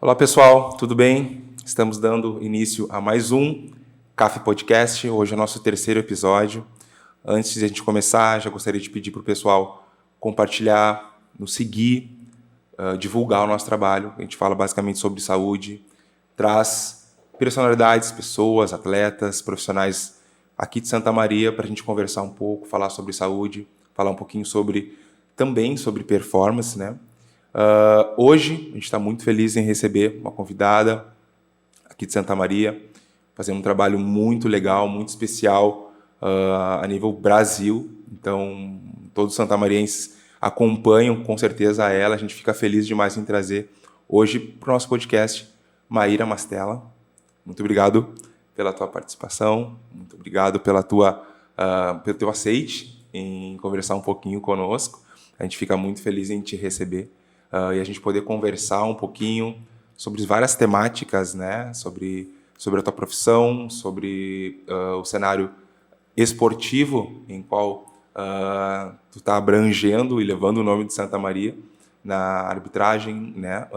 Olá pessoal, tudo bem? Estamos dando início a mais um CAF Podcast, hoje é o nosso terceiro episódio. Antes de a gente começar, já gostaria de pedir para o pessoal compartilhar, nos seguir, divulgar o nosso trabalho. A gente fala basicamente sobre saúde, traz personalidades, pessoas, atletas, profissionais aqui de Santa Maria para a gente conversar um pouco, falar sobre saúde, falar um pouquinho também sobre performance, né? Hoje a gente está muito feliz em receber uma convidada aqui de Santa Maria, fazendo um trabalho muito legal, muito especial a nível Brasil. Então, todos os santamarienses acompanham com certeza ela. A gente fica feliz demais em trazer hoje para o nosso podcast Maíra Mastella. Muito obrigado pela tua participação, muito obrigado pelo teu aceite em conversar um pouquinho conosco. A gente fica muito feliz em te receber e a gente poder conversar um pouquinho sobre várias temáticas, né? Sobre a tua profissão, sobre o cenário esportivo em qual tu está abrangendo e levando o nome de Santa Maria na arbitragem, né?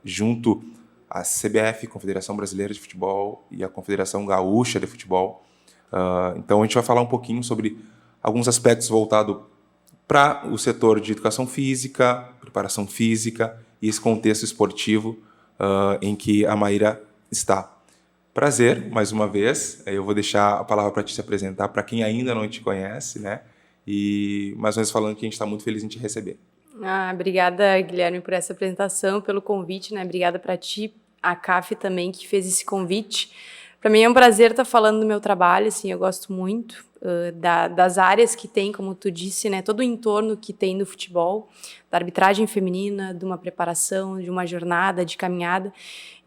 Junto à CBF, Confederação Brasileira de Futebol, e a Confederação Gaúcha de Futebol. Então a gente vai falar um pouquinho sobre alguns aspectos voltados para o setor de educação física, preparação física e esse contexto esportivo em que a Maíra está. Prazer, mais uma vez. Eu vou deixar a palavra para te se apresentar para quem ainda não te conhece, né? E mais ou menos falando que a gente está muito feliz em te receber. Obrigada, Guilherme, por essa apresentação, pelo convite, né? Obrigada para ti, a CAF também, que fez esse convite. Para mim é um prazer estar falando do meu trabalho, assim, eu gosto muito das áreas que tem, como tu disse, né? Todo o entorno que tem do futebol, da arbitragem feminina, de uma preparação, de uma jornada, de caminhada.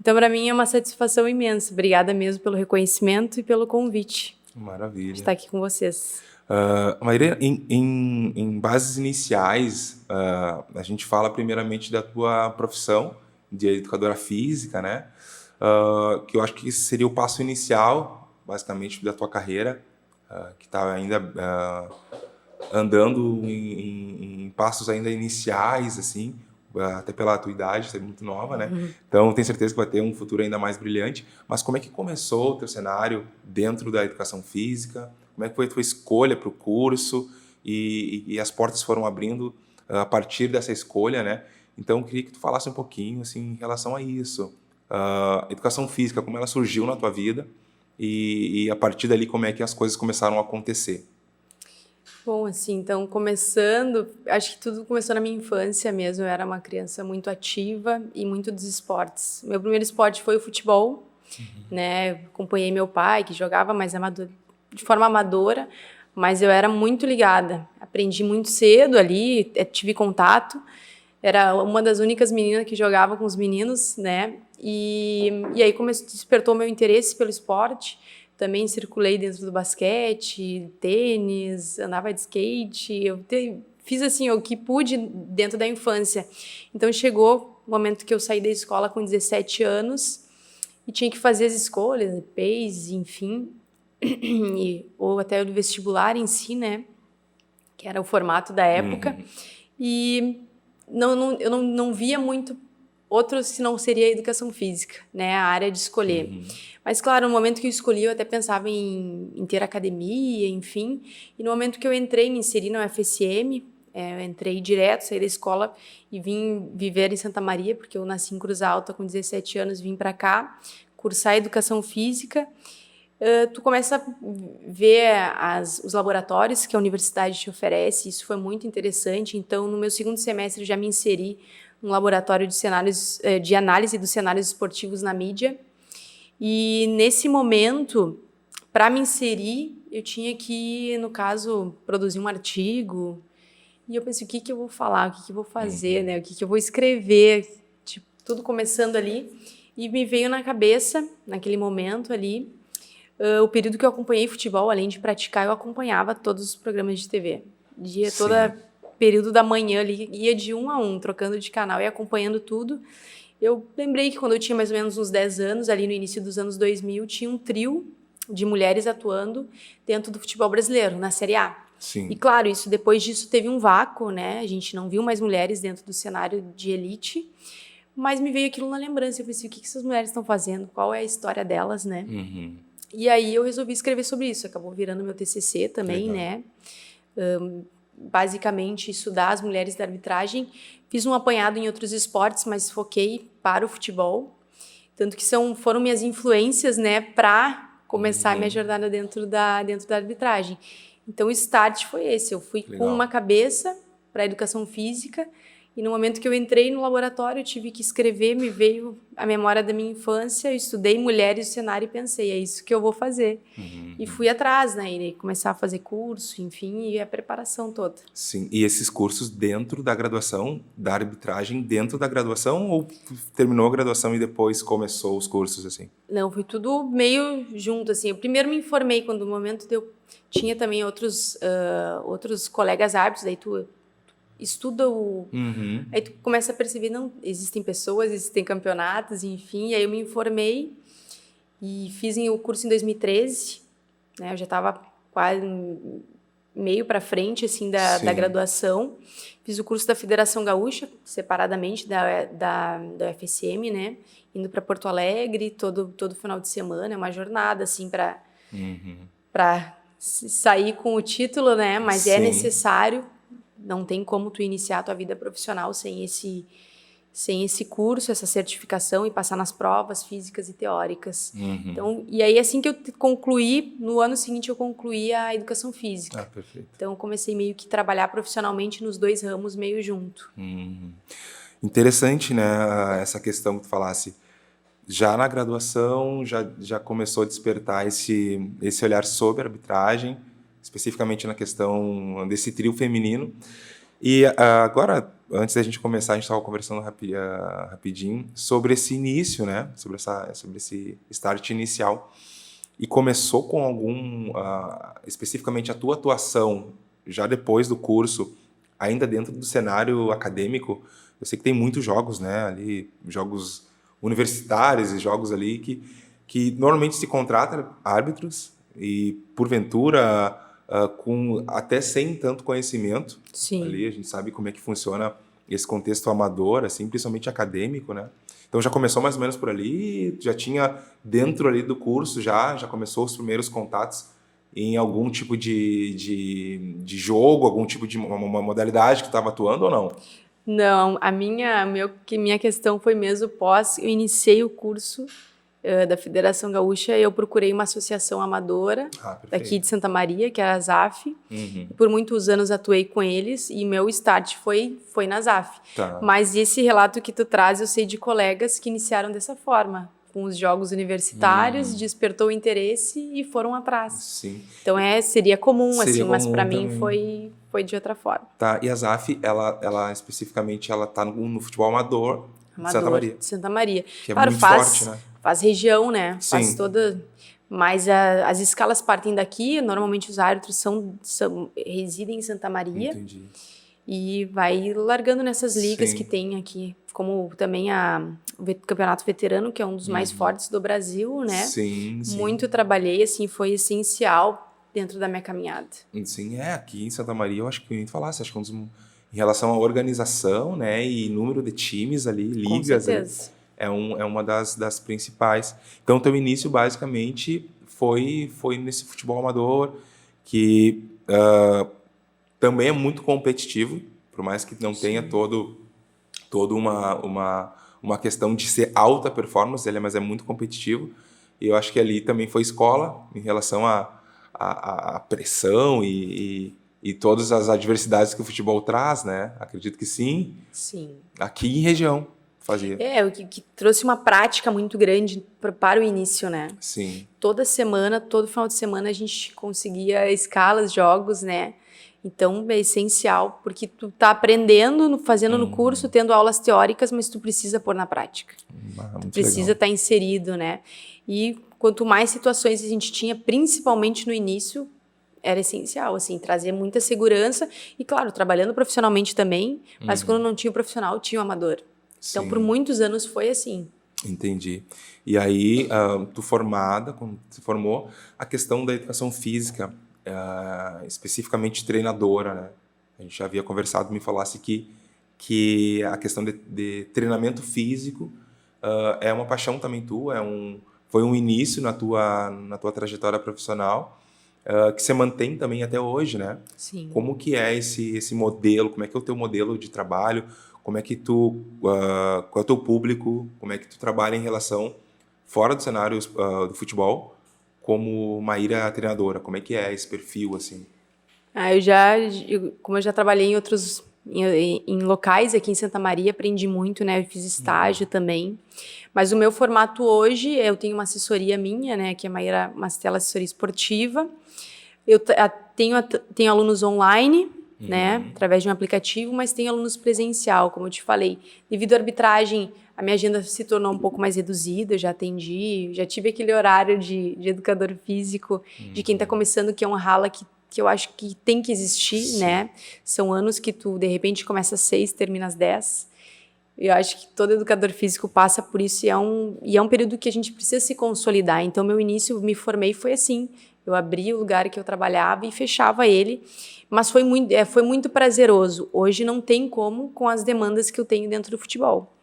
Então, para mim é uma satisfação imensa. Obrigada mesmo pelo reconhecimento e pelo convite. Maravilha. De estar aqui com vocês. Maíra, em bases iniciais, a gente fala primeiramente da tua profissão de educadora física, né? Que eu acho que seria o passo inicial, basicamente, da tua carreira, que está ainda andando em passos ainda iniciais, assim, até pela tua idade, você é muito nova, né? Uhum. Então, tenho certeza que vai ter um futuro ainda mais brilhante. Mas como é que começou o teu cenário dentro da educação física? Como é que foi a tua escolha para o curso? E as portas foram abrindo a partir dessa escolha, né? Então, eu queria que tu falasse um pouquinho, assim, em relação a isso. Educação física, como ela surgiu na tua vida e a partir dali, como é que as coisas começaram a acontecer? Bom, assim, então, começando, acho que tudo começou na minha infância mesmo. Eu era uma criança muito ativa e muito dos esportes. Meu primeiro esporte foi o futebol, né? Acompanhei meu pai, que jogava mais de forma amadora, mas eu era muito ligada. Aprendi muito cedo ali, tive contato. Era uma das únicas meninas que jogava com os meninos, né? E aí despertou meu interesse pelo esporte. Também circulei dentro do basquete, tênis, andava de skate. Fiz assim o que pude dentro da infância. Então chegou o momento que eu saí da escola com 17 anos e tinha que fazer as escolhas, PEIs, enfim, ou até o vestibular em si, né? Que era o formato da época. E eu não via muito outro se não seria a educação física, né? A área de escolher. Mas, claro, no momento que eu escolhi, eu até pensava em ter academia, enfim. E no momento que eu entrei, me inseri na UFSM, eu entrei direto, saí da escola e vim viver em Santa Maria, porque eu nasci em Cruz Alta com 17 anos, vim para cá, cursar educação física. Tu começa a ver os laboratórios que a universidade te oferece, isso foi muito interessante. Então, no meu segundo semestre, eu já me inseri no laboratório de análise dos cenários esportivos na mídia. E, nesse momento, para me inserir, eu tinha que, no caso, produzir um artigo. E eu pensei, o que eu vou falar, o que eu vou fazer, né? O que eu vou escrever? Tipo, tudo começando ali. E me veio na cabeça, naquele momento ali, o período que eu acompanhei futebol, além de praticar, eu acompanhava todos os programas de TV. Todo período da manhã ali, ia de um a um, trocando de canal e acompanhando tudo. Eu lembrei que quando eu tinha mais ou menos uns 10 anos, ali no início dos anos 2000, tinha um trio de mulheres atuando dentro do futebol brasileiro, na Série A. Sim. E, claro, depois disso teve um vácuo, né? A gente não viu mais mulheres dentro do cenário de elite. mas me veio aquilo na lembrança. Eu pensei, o que essas mulheres estão fazendo? Qual é a história delas, né? Uhum. E aí eu resolvi escrever sobre isso. Acabou virando meu TCC também, Legal. né? Basicamente, estudar as mulheres da arbitragem. Fiz um apanhado em outros esportes, mas foquei para o futebol. Tanto que foram minhas influências, né, para começar a minha jornada dentro da arbitragem. Então, o start foi esse. Eu fui Legal. com uma cabeça para a educação física e no momento que eu entrei no laboratório, eu tive que escrever, me veio a memória da minha infância, eu estudei mulheres do cenário e pensei, é isso que eu vou fazer. E fui atrás, né, e começar a fazer curso, enfim, e a preparação toda. Sim, e esses cursos dentro da graduação, da arbitragem dentro da graduação, ou terminou a graduação e depois começou os cursos, assim? Não, foi tudo meio junto, assim. Eu primeiro me informei, quando no momento eu tinha também outros colegas árbitros, daí tu estuda aí tu começa a perceber, não, existem pessoas, existem campeonatos, enfim, e aí eu me informei e fiz o curso em 2013, né, eu já estava quase meio para frente, assim, da graduação, fiz o curso da Federação Gaúcha, separadamente da UFSM, né, indo para Porto Alegre todo final de semana, é uma jornada, assim, para sair com o título, né, mas é necessário. Não tem como tu iniciar a tua vida profissional sem esse curso, essa certificação e passar nas provas físicas e teóricas. Então, e aí, assim que eu concluí, no ano seguinte eu concluí a educação física. Perfeito. Então, eu comecei meio que trabalhar profissionalmente nos dois ramos meio junto. Interessante, né, essa questão que tu falasse. Já na graduação, já começou a despertar esse olhar sobre a arbitragem, especificamente na questão desse trio feminino. E agora, antes da gente começar, a gente estava conversando rapidinho sobre esse início, né? Sobre esse start inicial. E começou com especificamente a tua atuação, já depois do curso, ainda dentro do cenário acadêmico. Eu sei que tem muitos jogos, né? Ali, jogos universitários e jogos ali que normalmente se contrata árbitros e, porventura, até sem tanto conhecimento. Sim. Ali a gente sabe como é que funciona esse contexto amador, assim, principalmente acadêmico, né? Então já começou mais ou menos por ali, já tinha dentro ali do curso, já começou os primeiros contatos em algum tipo de jogo, algum tipo de uma modalidade que estava atuando ou não? Não, minha questão foi mesmo eu iniciei o curso da Federação Gaúcha, eu procurei uma associação amadora daqui de Santa Maria, que era a ZAF. E por muitos anos atuei com eles e meu start foi na ZAF. Mas esse relato que tu traz, eu sei de colegas que iniciaram dessa forma, com os jogos universitários, despertou o interesse e foram atrás. Sim. Então seria comum, assim, mas para mim foi de outra forma. Tá, e a ZAF, ela especificamente, ela tá no futebol amador de Santa Maria. De Santa Maria. Que é muito forte, né? Faz região, né? Sim. Faz toda... Mas as escalas partem daqui, normalmente os árbitros residem em Santa Maria. Entendi. E vai largando nessas ligas que tem aqui, como também o Campeonato Veterano, que é um dos mais fortes do Brasil, né? Sim. Muito trabalhei, assim, foi essencial dentro da minha caminhada. Sim, aqui em Santa Maria, eu acho que eu nem falasse, acho que em relação à organização, né, e número de times ali, ligas, com certeza. É uma das principais. Então, teu início, basicamente, foi nesse futebol amador, que também é muito competitivo, por mais que não tenha toda uma questão de ser alta performance, mas é muito competitivo. E eu acho que ali também foi escola, em relação à pressão e todas as adversidades que o futebol traz, né? Acredito que sim. Sim. Aqui em região. Fazia. O que trouxe uma prática muito grande para o início, né? Sim. Toda semana, todo final de semana a gente conseguia escalas, jogos, né? Então é essencial, porque tu tá aprendendo, fazendo no curso, tendo aulas teóricas, mas tu precisa pôr na prática. Tu precisa estar inserido, né? E quanto mais situações a gente tinha, principalmente no início, era essencial, assim, trazer muita segurança e, claro, trabalhando profissionalmente também, mas quando não tinha o profissional, tinha o amador. Então, por muitos anos foi assim. Entendi. E aí, quando se formou, a questão da educação física, especificamente treinadora, né? A gente já havia conversado, me falasse que que a questão de treinamento físico é uma paixão também tua, foi um início na tua trajetória profissional, que você mantém também até hoje, né? Sim. Como que é esse modelo? Como é que é o teu modelo de trabalho? Como é que qual é o teu público? Como é que tu trabalha em relação fora do cenário do futebol, como Maíra treinadora? Como é que é esse perfil, assim? Como eu já trabalhei em outros em locais aqui em Santa Maria, aprendi muito, né? Eu fiz estágio também. Mas o meu formato hoje, eu tenho uma assessoria minha, né? Que é a Maíra Mastella Assessoria Esportiva. Eu tenho alunos online, né? Através de um aplicativo, mas tenho alunos presencial, como eu te falei. Devido à arbitragem, a minha agenda se tornou um pouco mais reduzida, eu já tive aquele horário de educador físico, de quem está começando, que é um rala que eu acho que tem que existir, Sim. né? São anos que tu, de repente, começa às 6, termina às 10. Eu acho que todo educador físico passa por isso e é um período que a gente precisa se consolidar. Então, meu início, me formei, foi assim. Eu abri o lugar que eu trabalhava e fechava ele. Mas foi muito prazeroso. Hoje não tem como com as demandas que eu tenho dentro do futebol.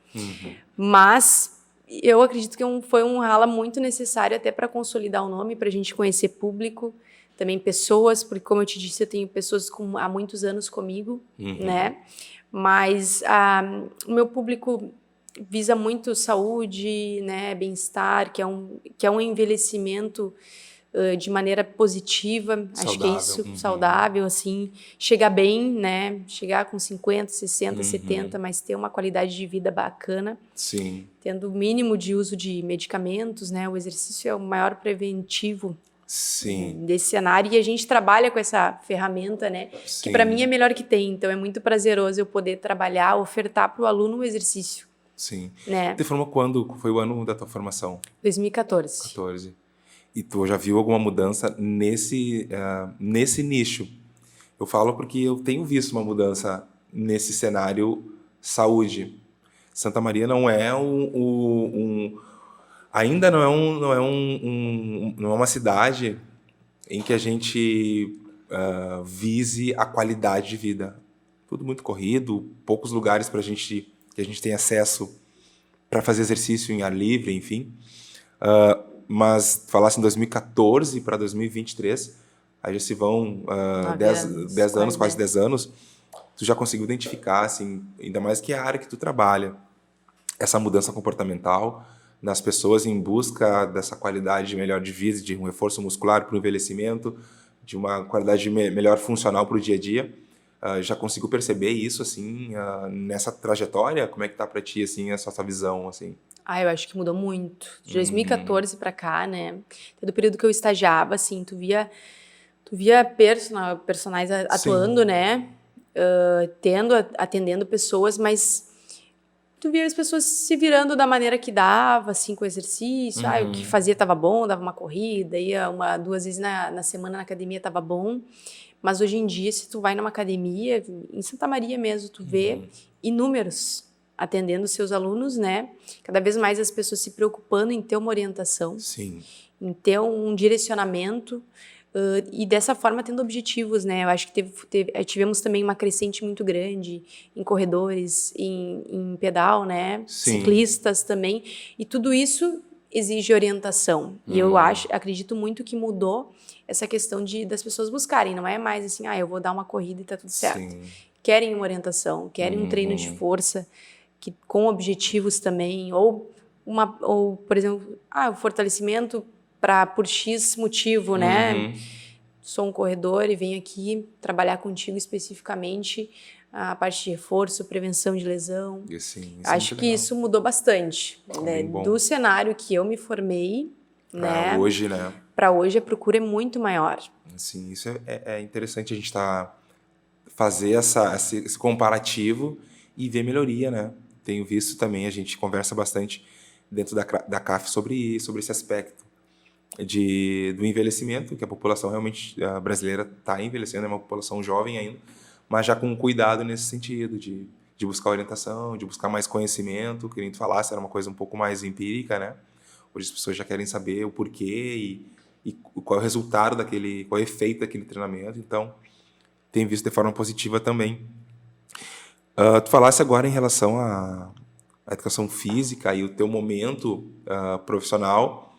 Mas eu acredito que foi um rala muito necessário até para consolidar o nome, para a gente conhecer público, também pessoas, porque como eu te disse, eu tenho pessoas há muitos anos comigo, né? Mas o meu público visa muito saúde, né, bem-estar, que é um envelhecimento de maneira positiva, Saudável. acho que é isso, saudável, assim, chegar bem, né, chegar com 50, 60, 70, mas ter uma qualidade de vida bacana. Sim. Tendo o mínimo de uso de medicamentos, né, o exercício é o maior preventivo. Sim. Desse cenário, e a gente trabalha com essa ferramenta, né? Sim. Que para mim é melhor que tem, então é muito prazeroso eu poder trabalhar, ofertar para o aluno o exercício. Sim. Né? Você formou quando? Foi o ano da tua formação? 2014. 14. E tu já viu alguma mudança nesse nicho? Eu falo porque eu tenho visto uma mudança nesse cenário saúde. Santa Maria não é ainda não é uma cidade em que a gente vise a qualidade de vida. Tudo muito corrido, poucos lugares que a gente tem acesso para fazer exercício em ar livre, enfim. Mas falasse em 2014 para 2023, aí já se vão 10 anos, quase 10 anos, tu já conseguiu identificar, assim, ainda mais que é a área que tu trabalha, essa mudança comportamental nas pessoas em busca dessa qualidade melhor de vida, de um reforço muscular para o envelhecimento, de uma qualidade melhor funcional para o dia a dia. Já consigo perceber isso, assim, nessa trajetória? Como é que tá para ti, assim, essa sua visão, assim? Eu acho que mudou muito. De 2014 para cá, né? Todo período que eu estagiava, assim, tu via personagens atuando, né? Atendendo pessoas, mas tu via as pessoas se virando da maneira que dava, assim, com o exercício. O que fazia estava bom, dava uma corrida, ia 2 vezes na semana na academia, estava bom. Mas hoje em dia, se tu vai numa academia, em Santa Maria mesmo, tu vê inúmeros atendendo seus alunos, né? Cada vez mais as pessoas se preocupando em ter uma orientação, Sim. em ter um direcionamento e dessa forma tendo objetivos, né? Eu acho que tivemos também uma crescente muito grande em corredores, em pedal, né? Sim. Ciclistas também. E tudo isso exige orientação. E eu acredito muito que mudou essa questão das pessoas buscarem. Não é mais assim, eu vou dar uma corrida e tá tudo certo. Sim. Querem uma orientação, querem um treino de força com objetivos também, ou por exemplo, o fortalecimento por X motivo, né? Sou um corredor e venho aqui trabalhar contigo especificamente a parte de reforço, prevenção de lesão. Sim, acho que isso mudou bastante, né? Do cenário que eu me formei, para hoje, né? Para hoje a procura é muito maior. Sim, isso é interessante a gente fazer esse comparativo e ver melhoria, né? Tenho visto também, a gente conversa bastante dentro da CAF sobre esse aspecto do envelhecimento, que a população realmente brasileira está envelhecendo, é uma população jovem ainda, mas já com cuidado nesse sentido, de buscar orientação, de buscar mais conhecimento, que nem tu falasse, era uma coisa um pouco mais empírica, né? Hoje as pessoas já querem saber o porquê e qual é o resultado qual é o efeito daquele treinamento, então tem visto de forma positiva também. Tu falasse agora em relação à educação física e o teu momento profissional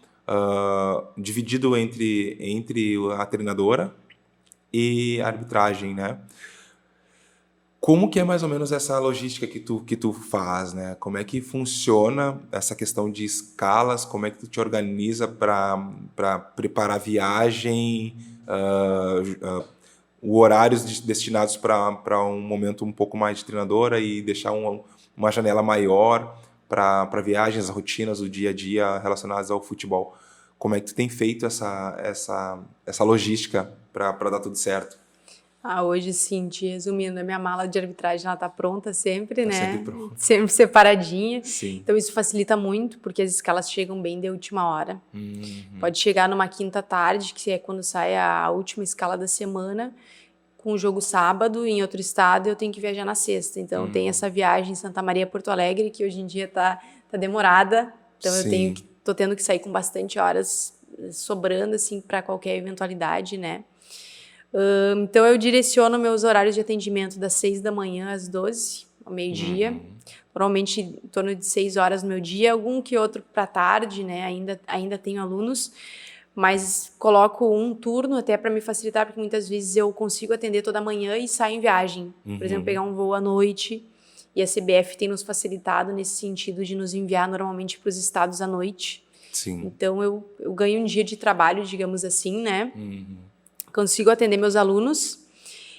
dividido entre a treinadora e a arbitragem, né? Como que é mais ou menos essa logística que tu faz, né? Como é que funciona essa questão de escalas? Como é que tu te organiza para preparar a viagem, horários destinados para um momento um pouco mais de treinadora e deixar uma janela maior para viagens, rotinas, o dia a dia relacionadas ao futebol? Como é que tu tem feito essa logística para dar tudo certo? Hoje sim, te resumindo, a minha mala de arbitragem ela tá pronta sempre, Tá né? sempre pronto. Sempre separadinha. Sim. Então isso facilita muito, porque as escalas chegam bem de última hora. Pode chegar numa quinta tarde, que é quando sai a última escala da semana, com o jogo sábado em outro estado, eu tenho que viajar na sexta. Então tem essa viagem em Santa Maria, Porto Alegre, que hoje em dia tá demorada. Então Sim. tô tendo que sair com bastante horas sobrando, assim, para qualquer eventualidade, né? Então eu direciono meus horários de atendimento das 6 da manhã às 12, ao meio-dia. Normalmente em torno de 6 horas no meu dia, algum que outro para tarde, né? Ainda tenho alunos, mas coloco um turno até para me facilitar, porque muitas vezes eu consigo atender toda manhã e saio em viagem. Por exemplo, pegar um voo à noite. E a CBF tem nos facilitado nesse sentido de nos enviar normalmente para os estados à noite. Sim. Então eu ganho um dia de trabalho, digamos assim, né? Consigo atender meus alunos.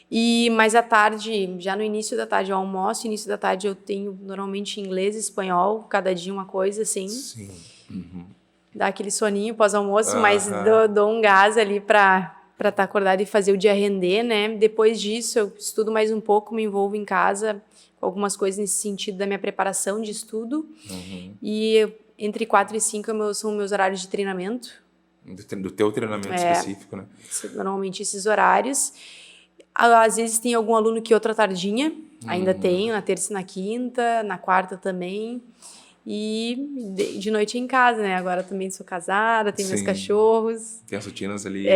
E mais à tarde, já no início da tarde eu almoço, início da tarde eu tenho normalmente inglês e espanhol, cada dia uma coisa assim. Sim. Dá aquele soninho pós-almoço, mas dou um gás ali para estar acordado e fazer o dia render, né? Depois disso eu estudo mais um pouco, me envolvo em casa com algumas coisas nesse sentido da minha preparação de estudo. E entre 4 e 5 são meus horários de treinamento. Do teu treinamento específico, né? Normalmente esses horários. Às vezes tem algum aluno que outra tardinha, ainda tenho, na terça e na quinta, na quarta também. E de noite em casa, né? Agora também sou casada, tenho meus cachorros. Tem as rotinas ali.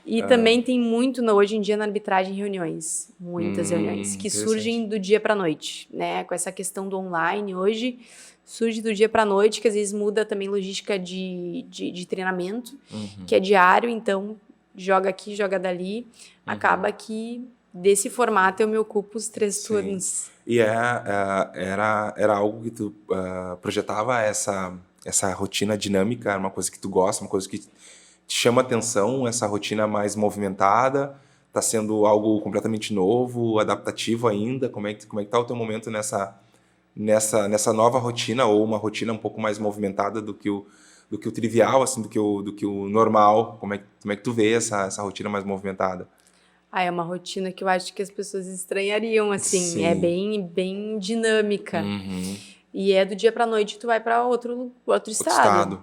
E também tem muito, hoje em dia, na arbitragem, reuniões. Muitas reuniões que surgem do dia para a noite, né? Com essa questão do online hoje, surge do dia para a noite, que às vezes muda também logística de treinamento, que é diário, então joga aqui, joga dali. Acaba que desse formato eu me ocupo os 3 turnos. E era algo que tu projetava essa rotina dinâmica, uma coisa que tu gosta, uma coisa que te chama atenção, essa rotina mais movimentada? Está sendo algo completamente novo, adaptativo ainda? Como é que tá o teu momento nessa nova rotina, ou uma rotina um pouco mais movimentada do que o trivial, assim, do que o normal? Como é que tu vê essa rotina mais movimentada? É uma rotina que eu acho que as pessoas estranhariam, assim. Sim. É bem dinâmica. E do dia pra noite tu vai pra outro estado.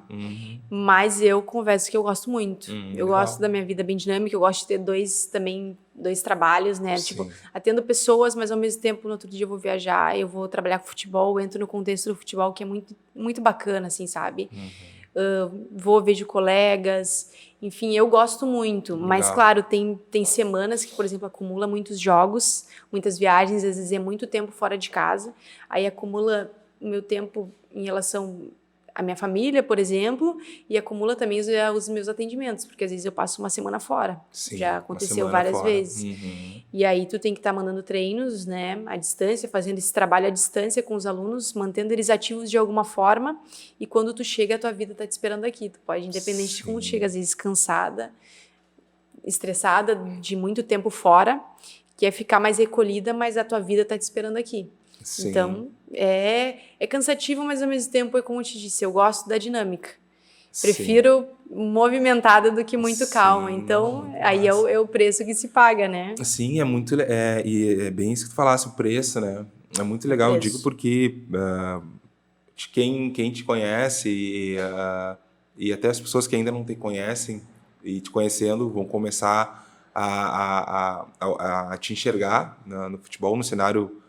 Mas eu confesso que eu gosto muito. Eu gosto da minha vida bem dinâmica, eu gosto de ter dois trabalhos, né? Sim. Tipo, atendo pessoas, mas ao mesmo tempo no outro dia eu vou viajar, eu vou trabalhar com futebol, entro no contexto do futebol, que é muito, muito bacana, assim, sabe? Vejo colegas, enfim, eu gosto muito. Legal. Mas, claro, tem semanas que, por exemplo, acumula muitos jogos, muitas viagens, às vezes é muito tempo fora de casa, aí acumula o meu tempo em relação à minha família, por exemplo, e acumula também os meus atendimentos, porque às vezes eu passo uma semana fora. Sim, já uma aconteceu semana várias fora. vezes. E aí tu tem que estar mandando treinos, né, à distância, fazendo esse trabalho à distância com os alunos, mantendo eles ativos de alguma forma, e quando tu chega, a tua vida tá te esperando aqui. Tu pode, independente de como tu chega, às vezes cansada, estressada, de muito tempo fora, quer ficar mais recolhida, mas a tua vida tá te esperando aqui. Sim. Então, é cansativo, mas ao mesmo tempo, como eu te disse, eu gosto da dinâmica. Prefiro movimentada do que muito calma. Então, aí é o preço que se paga, né? Sim, e é bem isso que tu falasse, o preço, né? É muito legal, eu digo porque quem te conhece e até as pessoas que ainda não te conhecem e te conhecendo vão começar a te enxergar no futebol, no cenário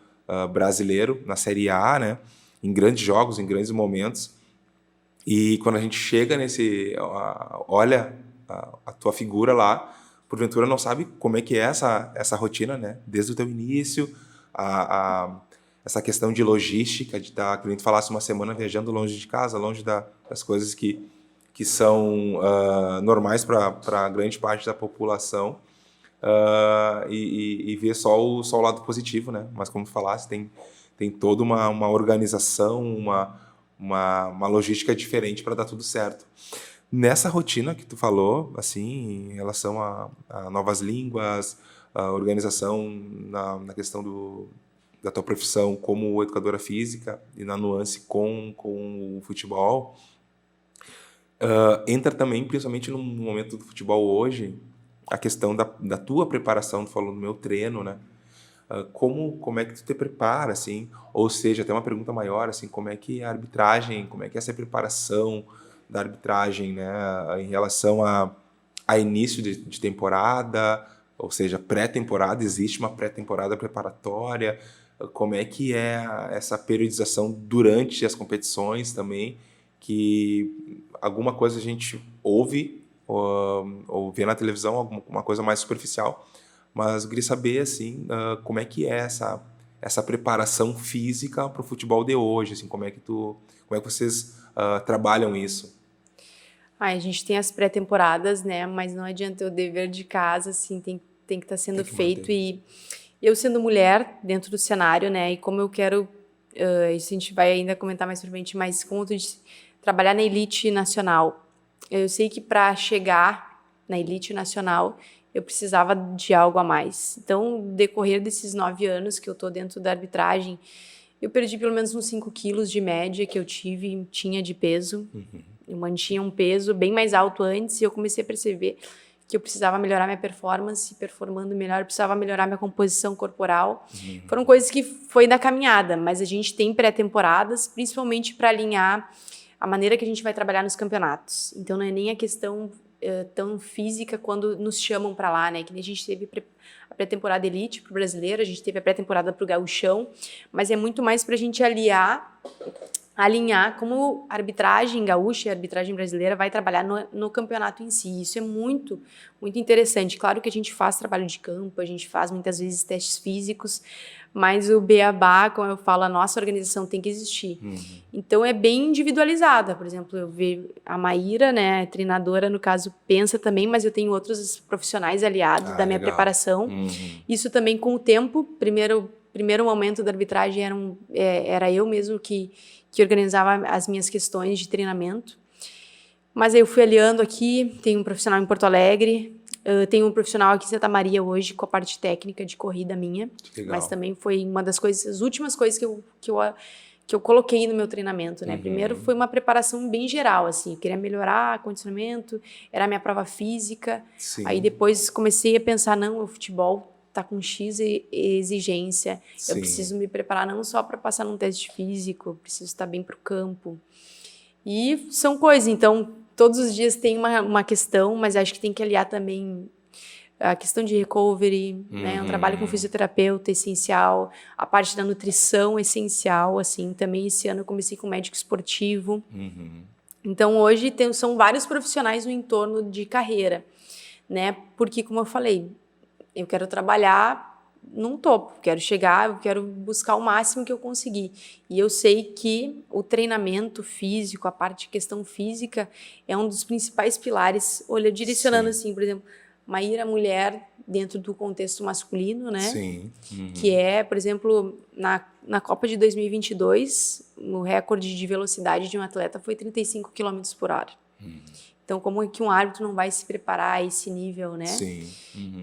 brasileiro, na Série A, né? Em grandes jogos, em grandes momentos. E quando a gente chega olha a tua figura lá, porventura não sabe como é que é essa rotina, né? Desde o teu início, essa questão de logística, de estar, que a gente falasse, uma semana viajando longe de casa, longe das coisas que são normais para grande parte da população, e ver só o lado positivo, né? Mas como tu falasse, tem toda uma organização, uma logística diferente para dar tudo certo. Nessa rotina que tu falou, assim, em relação a novas línguas, a organização na questão da tua profissão como educadora física e na nuance com o futebol, entra também, principalmente no momento do futebol hoje, a questão da tua preparação. Tu falou do meu treino, né? Como é que tu te prepara, assim? Ou seja, até uma pergunta maior, assim, como é que a arbitragem, como é que é essa preparação da arbitragem, né, em relação a início de temporada, ou seja, pré-temporada, existe uma pré-temporada preparatória, como é que é essa periodização durante as competições também, que alguma coisa a gente ouve ou vê na televisão, alguma coisa mais superficial, mas eu queria saber, assim, como é que é essa preparação física para o futebol de hoje, assim, como é que vocês trabalham isso? A gente tem as pré-temporadas, né? Mas não adianta, o dever de casa, assim, tem que estar sendo feito. E eu sendo mulher dentro do cenário, né? E como eu quero, isso a gente vai ainda comentar mais pra frente, mas como tu disse, trabalhar na elite nacional. Eu sei que para chegar na elite nacional, eu precisava de algo a mais. Então, no decorrer desses 9 anos que eu tô dentro da arbitragem, eu perdi pelo menos uns 5 quilos de média que eu tinha de peso. Eu mantinha um peso bem mais alto antes e eu comecei a perceber que eu precisava melhorar minha performance, performando melhor, eu precisava melhorar minha composição corporal. Foram coisas que foi da caminhada, mas a gente tem pré-temporadas, principalmente para alinhar a maneira que a gente vai trabalhar nos campeonatos. Então não é nem a questão tão física quando nos chamam para lá, né? Que nem a gente teve a pré-temporada elite pro brasileiro, a gente teve a pré-temporada pro gauchão, mas é muito mais para a gente alinhar como a arbitragem gaúcha e a arbitragem brasileira vai trabalhar no campeonato em si. Isso é muito, muito interessante. Claro que a gente faz trabalho de campo, a gente faz muitas vezes testes físicos, mas o beabá, como eu falo, a nossa organização tem que existir. Então é bem individualizada. Por exemplo, eu vejo a Maíra, né, treinadora, no caso, pensa também, mas eu tenho outros profissionais aliados da minha preparação. Isso também com o tempo. Primeiro momento da arbitragem era eu mesmo que organizava as minhas questões de treinamento. Mas aí eu fui aliando aqui, tem um profissional em Porto Alegre, tenho um profissional aqui em Santa Maria hoje com a parte técnica de corrida minha. Mas também foi uma das coisas, as últimas coisas que eu coloquei no meu treinamento, né? Primeiro foi uma preparação bem geral, assim, eu queria melhorar condicionamento, era a minha prova física. Sim. Aí depois comecei a pensar, não, o futebol tá com X exigência, eu preciso me preparar não só para passar num teste físico, eu preciso estar bem para o campo. E são coisas, então, todos os dias tem uma questão, mas acho que tem que aliar também a questão de recovery, né? Um trabalho com fisioterapeuta essencial, a parte da nutrição essencial, assim, também esse ano eu comecei com médico esportivo. Então, hoje são vários profissionais no entorno de carreira, né? Porque, como eu falei, eu quero trabalhar num topo, quero chegar, eu quero buscar o máximo que eu conseguir. E eu sei que o treinamento físico, a parte de questão física, é um dos principais pilares, direcionando assim, por exemplo, Maíra mulher dentro do contexto masculino, né? Sim. Que é, por exemplo, na Copa de 2022, o recorde de velocidade de um atleta foi 35 km por hora. Então, como é que um árbitro não vai se preparar a esse nível, né? Sim.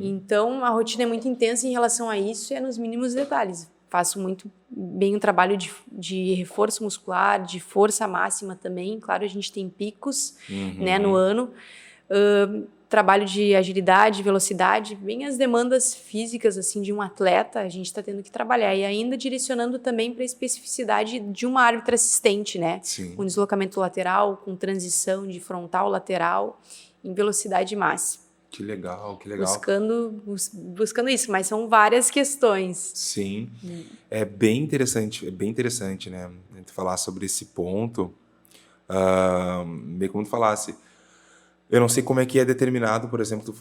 Então, a rotina é muito intensa em relação a isso e é nos mínimos detalhes. Faço muito bem um trabalho de reforço muscular, de força máxima também. Claro, a gente tem picos, né, no ano. Trabalho de agilidade, velocidade, bem as demandas físicas assim de um atleta, a gente está tendo que trabalhar. E ainda direcionando também para a especificidade de uma árbitra assistente, né? Sim. Com deslocamento lateral, com transição de frontal lateral, em velocidade máxima. Que legal, que legal. Buscando isso, mas são várias questões. Sim, é bem interessante, né? A gente falar sobre esse ponto, bem como tu falasse. Eu não sei como é que é determinado, por exemplo,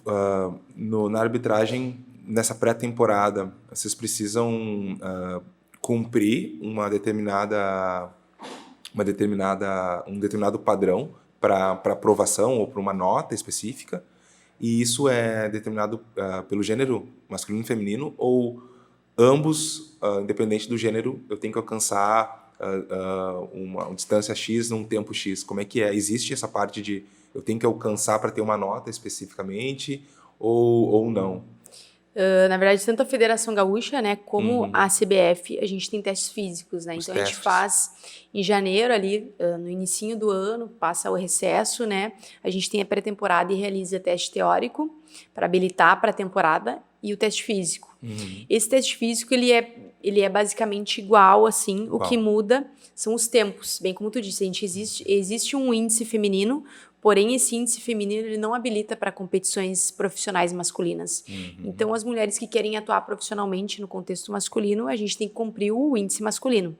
na arbitragem, nessa pré-temporada. Vocês precisam cumprir um determinado padrão para aprovação ou para uma nota específica, e isso é determinado pelo gênero masculino e feminino, ou ambos, independente do gênero, eu tenho que alcançar uma distância X num tempo X. Como é que é? Existe essa parte de eu tenho que alcançar para ter uma nota especificamente ou não? Na verdade, tanto a Federação Gaúcha, né, como a CBF, a gente tem testes físicos, né? Então, a gente faz em janeiro ali, no inicinho do ano, passa o recesso, né? A gente tem a pré-temporada e realiza teste teórico para habilitar para a temporada e o teste físico. Esse teste físico, ele é basicamente igual, assim. O que muda são os tempos. Bem como tu disse, existe um índice feminino, porém, esse índice feminino ele não habilita para competições profissionais masculinas. Então, as mulheres que querem atuar profissionalmente no contexto masculino, a gente tem que cumprir o índice masculino.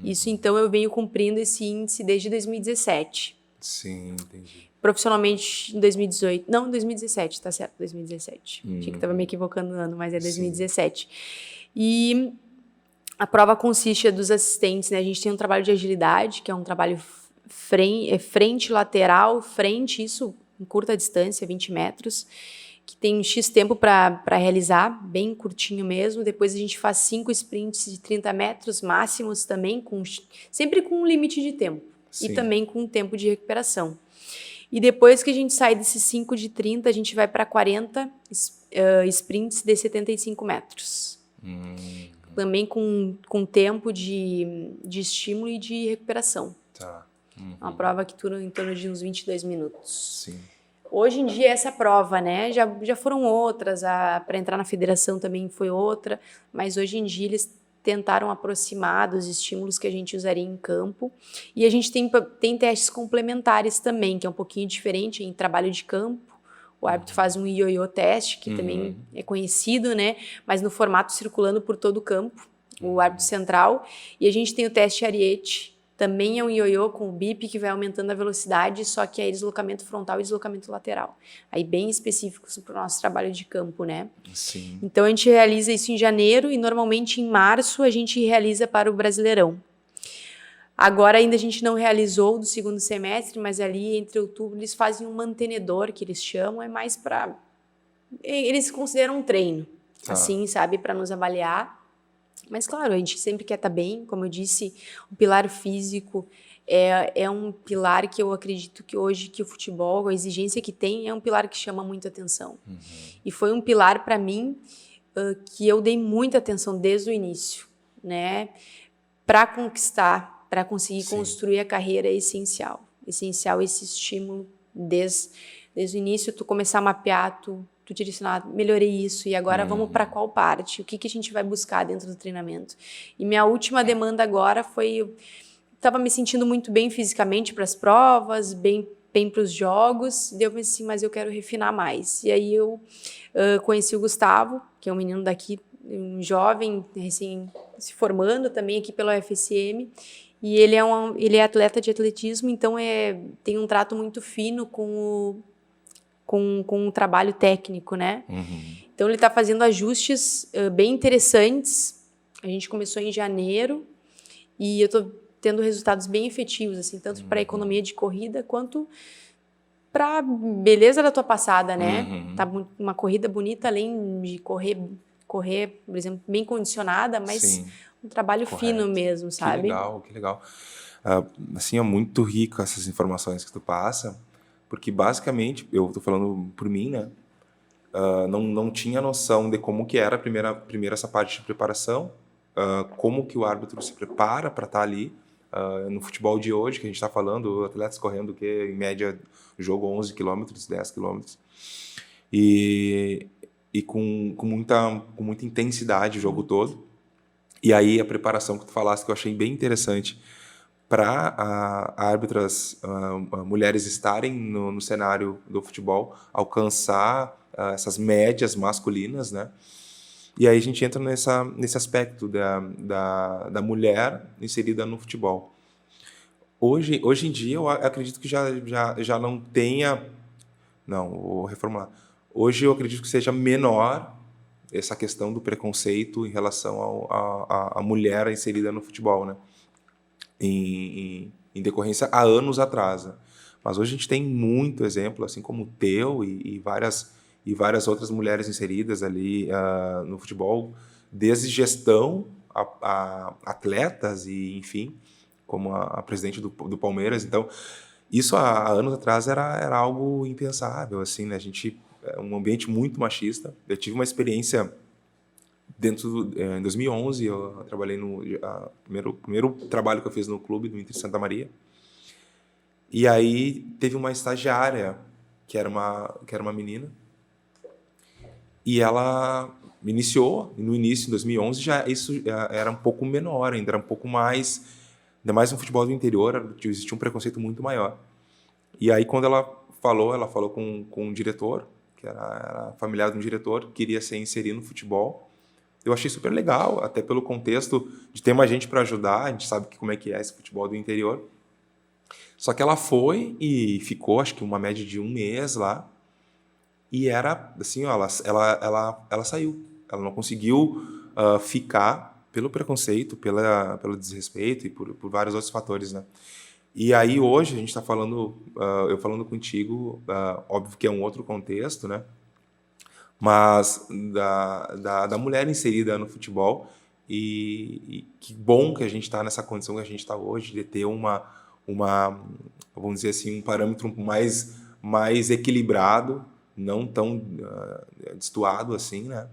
Isso, então, eu venho cumprindo esse índice desde 2017. Sim, entendi. Profissionalmente em 2018. Não, 2017, tá certo, 2017. Achei que estava me equivocando no ano, mas é 2017. Sim. E a prova consiste dos assistentes, né? A gente tem um trabalho de agilidade, que é um trabalho frente, lateral, frente, isso em curta distância, 20 metros, que tem X tempo para realizar, bem curtinho mesmo. Depois a gente faz 5 sprints de 30 metros máximos também, sempre com um limite de tempo. Sim. E também com um tempo de recuperação. E depois que a gente sai desses 5 de 30, a gente vai para 40 sprints de 75 metros. Também com tempo de estímulo e de recuperação. Tá. Uma prova que dura em torno de uns 22 minutos. Sim. Hoje em dia, essa prova, né? Já foram outras, para entrar na federação também foi outra, mas hoje em dia eles tentaram aproximar dos estímulos que a gente usaria em campo. E a gente tem testes complementares também, que é um pouquinho diferente em trabalho de campo. O árbitro faz um ioiô teste, que também é conhecido, né? Mas no formato circulando por todo o campo, o árbitro central. E a gente tem o teste Ariete, também é um ioiô com o bip que vai aumentando a velocidade, só que é deslocamento frontal e deslocamento lateral. Aí bem específicos para o nosso trabalho de campo, né? Sim. Então a gente realiza isso em janeiro e normalmente em março a gente realiza para o Brasileirão. Agora ainda a gente não realizou do segundo semestre, mas ali entre outubro eles fazem um mantenedor, que eles chamam, é mais para... Eles consideram um treino, assim, sabe, para nos avaliar. Mas, claro, a gente sempre quer estar bem. Como eu disse, o pilar físico é um pilar que eu acredito que hoje, que o futebol, a exigência que tem, é um pilar que chama muita atenção. E foi um pilar, para mim, que eu dei muita atenção desde o início, né? Para conquistar, para conseguir construir a carreira é essencial. Essencial esse estímulo desde o início, tu começar a mapear, tu direcionar, melhorei isso, e agora vamos para qual parte? O que a gente vai buscar dentro do treinamento? E minha última demanda agora foi... Estava me sentindo muito bem fisicamente para as provas, bem para os jogos, e eu pensei assim, mas eu quero refinar mais. E aí eu conheci o Gustavo, que é um menino daqui, um jovem, recém se formando também aqui pela UFSM, e ele é atleta de atletismo, então tem um trato muito fino com o trabalho técnico, né? Então, ele está fazendo ajustes bem interessantes. A gente começou em janeiro e eu estou tendo resultados bem efetivos, assim, tanto para a economia de corrida quanto para a beleza da tua passada, né? Tá uma corrida bonita, além de correr, por exemplo, bem condicionada, mas um trabalho fino mesmo, sabe? Que legal. Assim, é muito rico essas informações que tu passa, porque basicamente, eu tô falando por mim, né? Não tinha noção de como que era primeiro essa parte de preparação, como que o árbitro se prepara para estar ali. No futebol de hoje, que a gente está falando, atletas correndo em média, jogo 11 quilômetros, 10 quilômetros. E com muita intensidade o jogo todo. E aí a preparação que tu falaste, que eu achei bem interessante, para árbitras, mulheres estarem no cenário do futebol, alcançar essas médias masculinas, né? E aí a gente entra nesse aspecto da mulher inserida no futebol. Hoje em dia, eu acredito que já não tenha... Não, vou reformular. Hoje eu acredito que seja menor, essa questão do preconceito em relação à mulher inserida no futebol, né? Em decorrência há anos atrás, né? Mas hoje a gente tem muito exemplo, assim como o teu e várias outras mulheres inseridas ali no futebol, desde gestão a atletas e, enfim, como a presidente do Palmeiras. Então, isso há anos atrás era algo impensável, assim, né? A gente é um ambiente muito machista. Eu tive uma experiência em 2011, eu trabalhei no primeiro trabalho que eu fiz no clube do Inter Santa Maria. E aí teve uma estagiária que era uma menina, e ela me iniciou, no início, em 2011, isso era um pouco menor, ainda era um pouco mais, ainda mais no futebol do interior, existia um preconceito muito maior. E aí, quando ela falou com um diretor, que era familiar de um diretor, que queria ser inserido no futebol. Eu achei super legal, até pelo contexto de ter mais gente para ajudar, a gente sabe como é que é esse futebol do interior. Só que ela foi e ficou, acho que uma média de 1 mês lá, e era assim, ó, ela saiu. Ela não conseguiu ficar pelo preconceito, pelo desrespeito e por vários outros fatores, né? E aí hoje a gente está falando, eu falando contigo, óbvio que é um outro contexto, né? Mas da mulher inserida no futebol, e que bom que a gente está nessa condição que a gente está hoje, de ter vamos dizer assim, um parâmetro mais equilibrado, não tão destoado assim, né?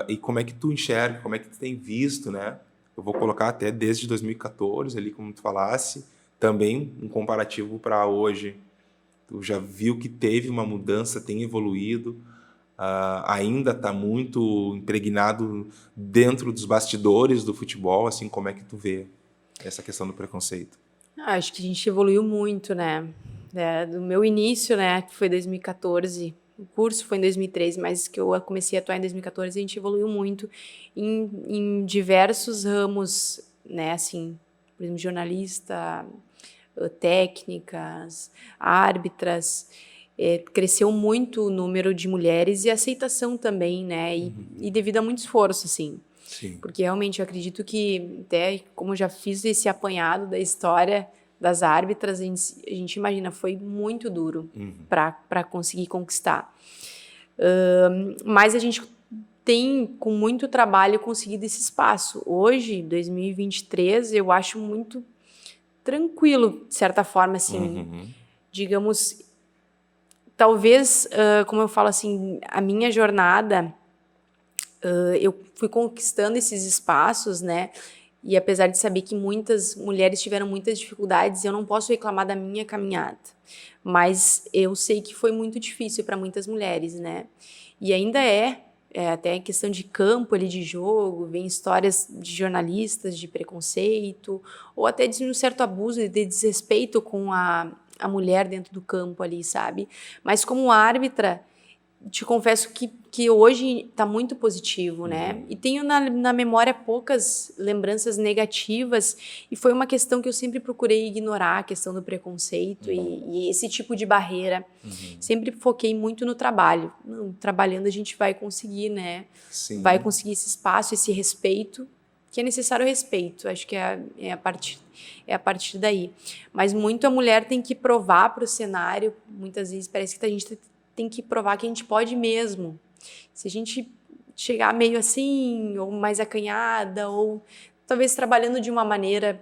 E como é que tu enxerga, como é que tu tem visto, né? Eu vou colocar até desde 2014, ali como tu falasse, também um comparativo para hoje. Tu já viu que teve uma mudança, tem evoluído, ainda está muito impregnado dentro dos bastidores do futebol, assim, como é que tu vê essa questão do preconceito? Acho que a gente evoluiu muito, né? Do meu início, né, que foi 2014, o curso foi em 2013, mas que eu comecei a atuar em 2014, a gente evoluiu muito em diversos ramos, né, assim, por exemplo, jornalista, técnicas, árbitras, cresceu muito o número de mulheres e a aceitação também, né, e devido a muito esforço, assim. Sim. Porque realmente eu acredito que, até como eu já fiz esse apanhado da história das árbitras, a gente imagina, foi muito duro para conseguir conquistar. Mas a gente tem, com muito trabalho, conseguido esse espaço. Hoje, 2023, eu acho muito tranquilo, de certa forma, assim, digamos, talvez, como eu falo assim, a minha jornada, eu fui conquistando esses espaços, né? E apesar de saber que muitas mulheres tiveram muitas dificuldades, eu não posso reclamar da minha caminhada. Mas eu sei que foi muito difícil para muitas mulheres, né? E ainda até questão de campo ali de jogo, vem histórias de jornalistas de preconceito, ou até de um certo abuso e de desrespeito com a mulher dentro do campo ali, sabe? Mas como árbitra, te confesso que hoje está muito positivo, né? E tenho na memória poucas lembranças negativas, e foi uma questão que eu sempre procurei ignorar, a questão do preconceito e esse tipo de barreira. Sempre foquei muito no trabalho. Trabalhando a gente vai conseguir, né? Sim. Vai conseguir esse espaço, esse respeito, que é necessário respeito. Acho que é a partir daí. Mas muito a mulher tem que provar para o cenário, muitas vezes parece que a gente tem que provar que a gente pode mesmo. Se a gente chegar meio assim, ou mais acanhada, ou talvez trabalhando de uma maneira...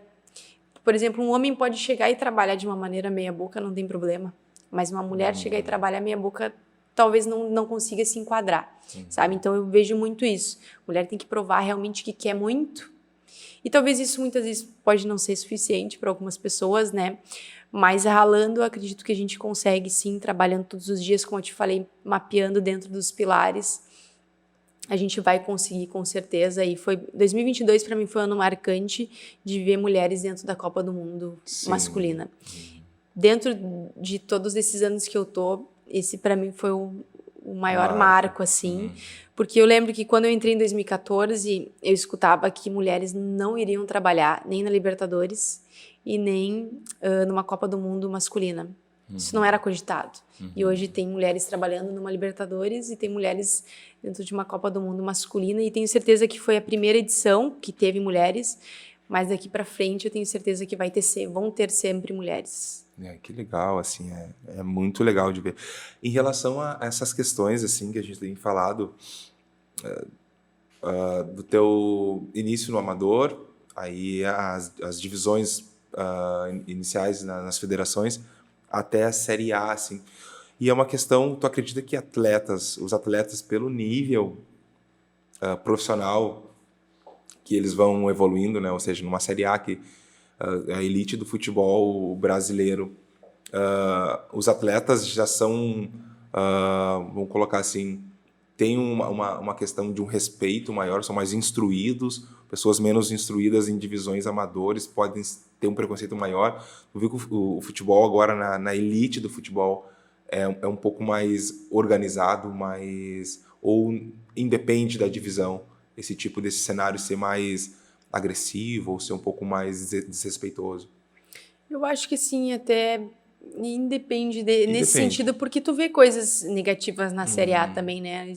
Por exemplo, um homem pode chegar e trabalhar de uma maneira meia boca, não tem problema. Mas uma mulher chegar e trabalhar meia boca, talvez não consiga se enquadrar, sabe? Então eu vejo muito isso. A mulher tem que provar realmente que quer muito. E talvez isso muitas vezes pode não ser suficiente para algumas pessoas, né? Mas ralando, eu acredito que a gente consegue sim, trabalhando todos os dias, como eu te falei, mapeando dentro dos pilares, a gente vai conseguir com certeza. E 2022 para mim foi um ano marcante de ver mulheres dentro da Copa do Mundo masculina. Dentro de todos esses anos que eu tô, esse para mim foi o maior marco, assim, porque eu lembro que quando eu entrei em 2014, eu escutava que mulheres não iriam trabalhar nem na Libertadores e nem numa Copa do Mundo masculina. Isso não era cogitado. E hoje tem mulheres trabalhando numa Libertadores e tem mulheres dentro de uma Copa do Mundo masculina, e tenho certeza que foi a primeira edição que teve mulheres, mas daqui para frente eu tenho certeza que vão ter sempre mulheres. Que legal, assim, é muito legal de ver. Em relação a essas questões, assim, que a gente tem falado, do teu início no amador, aí as divisões iniciais nas federações, até a Série A, assim. E é uma questão, tu acredita que os atletas pelo nível profissional que eles vão evoluindo, né? Ou seja, numa Série A que a elite do futebol brasileiro, os atletas já são, vamos colocar assim, tem uma questão de um respeito maior, são mais instruídos, pessoas menos instruídas em divisões amadores podem ter um preconceito maior. Eu vi que o futebol agora, na elite do futebol, é um pouco mais organizado, ou independe da divisão, esse tipo desse cenário ser mais agressivo ou ser um pouco mais desrespeitoso. Eu acho que sim, até independe nesse Depende. sentido, porque tu vê coisas negativas na Série A também, né?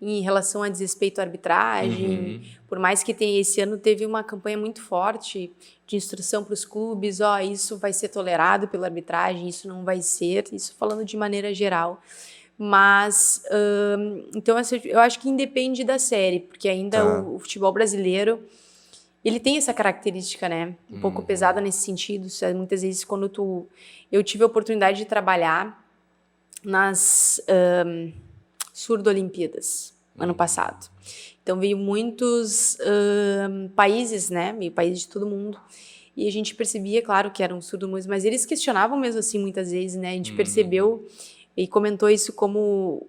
Em relação a desrespeito à arbitragem, por mais que esse ano teve uma campanha muito forte de instrução para os clubes, isso vai ser tolerado pela arbitragem, isso não vai ser, isso falando de maneira geral. Mas, então, eu acho que independe da série, porque ainda o futebol brasileiro, ele tem essa característica, né? Um pouco pesada nesse sentido. Muitas vezes, quando eu tive a oportunidade de trabalhar nas Surdo-Olimpíadas, ano passado. Então, veio muitos países, né? Meio países de todo mundo. E a gente percebia, claro, que eram surdo-mudos, mas eles questionavam mesmo assim, muitas vezes, né? A gente percebeu e comentou isso como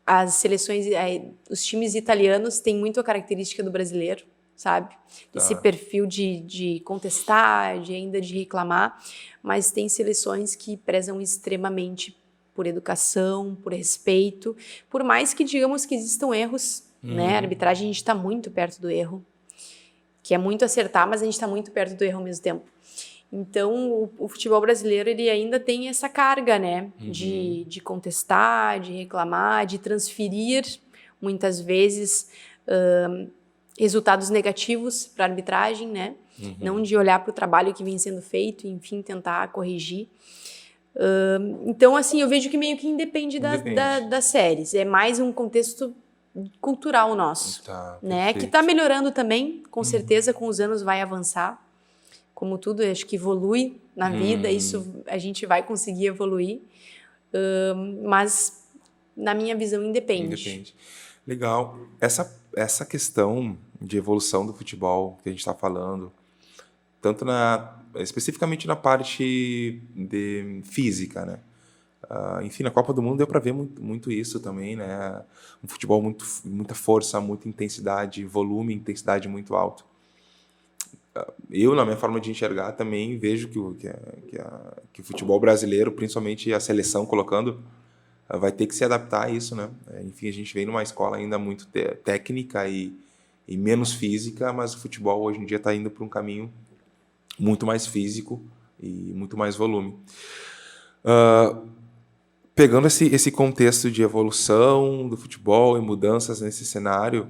as seleções, os times italianos têm muito a característica do brasileiro, sabe? Esse perfil de contestar, ainda de reclamar, mas tem seleções que prezam extremamente por educação, por respeito, por mais que digamos que existam erros, né? A arbitragem, a gente está muito perto do erro, que é muito acertar, mas a gente está muito perto do erro ao mesmo tempo. Então, o futebol brasileiro, ele ainda tem essa carga, né? De contestar, de reclamar, de transferir, muitas vezes, resultados negativos para a arbitragem, né? Não de olhar para o trabalho que vem sendo feito e, enfim, tentar corrigir. Então, assim, eu vejo que meio que independe. Das séries. É mais um contexto cultural nosso, né? Que está melhorando também, com certeza, com os anos vai avançar. Como tudo, eu acho que evolui na vida, isso a gente vai conseguir evoluir, mas na minha visão independe. Legal. Essa questão de evolução do futebol que a gente está falando, tanto especificamente na parte de física, né? Enfim, na Copa do Mundo deu para ver muito isso também, né? Um futebol muita força, muita intensidade, volume, intensidade muito alto. Eu, na minha forma de enxergar, também vejo que o futebol brasileiro, principalmente a seleção colocando, vai ter que se adaptar a isso, né? Enfim, a gente vem numa escola ainda muito técnica e menos física, mas o futebol hoje em dia está indo para um caminho muito mais físico e muito mais volume. Pegando esse contexto de evolução do futebol e mudanças nesse cenário,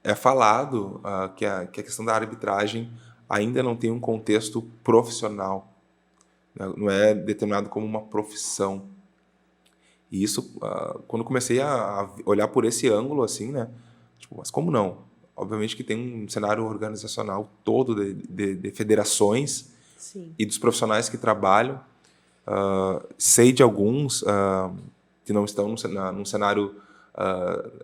é falado que a questão da arbitragem ainda não tem um contexto profissional, né? Não é determinado como uma profissão. E isso, quando comecei a olhar por esse ângulo, assim, né? Tipo, mas como não? Obviamente que tem um cenário organizacional todo de federações. Sim. E dos profissionais que trabalham. Sei de alguns que não estão num cenário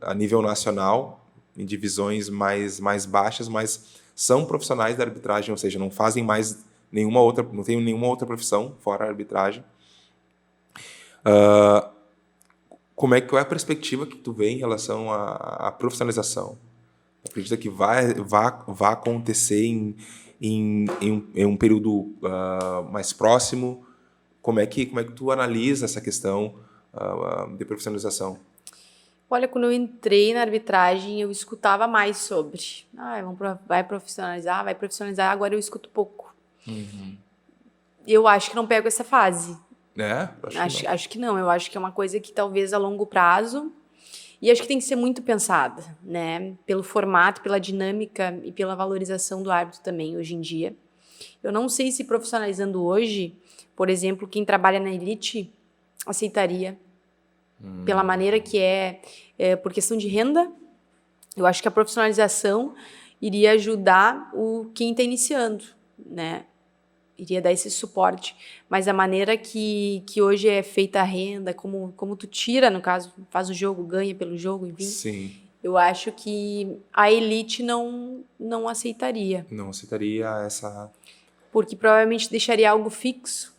a nível nacional, em divisões mais baixas, mas são profissionais da arbitragem, ou seja, não fazem mais não tem nenhuma outra profissão fora a arbitragem. Qual é a perspectiva que tu vê em relação à profissionalização? Acredita que vai acontecer em um período mais próximo? Como é que tu analisa essa questão de profissionalização? Olha, quando eu entrei na arbitragem, eu escutava mais sobre. Vai profissionalizar. Agora eu escuto pouco. Eu acho que não pego essa fase. Acho que não. Eu acho que é uma coisa que talvez a longo prazo, e acho que tem que ser muito pensada, né? Pelo formato, pela dinâmica e pela valorização do árbitro também, hoje em dia. Eu não sei se profissionalizando hoje, por exemplo, quem trabalha na elite aceitaria, pela maneira que por questão de renda. Eu acho que a profissionalização iria ajudar quem está iniciando, né? Iria dar esse suporte. Mas a maneira que hoje é feita a renda, como tu tira, no caso, faz o jogo, ganha pelo jogo, enfim. Sim. Eu acho que a elite não aceitaria. Não aceitaria essa... Porque provavelmente deixaria algo fixo.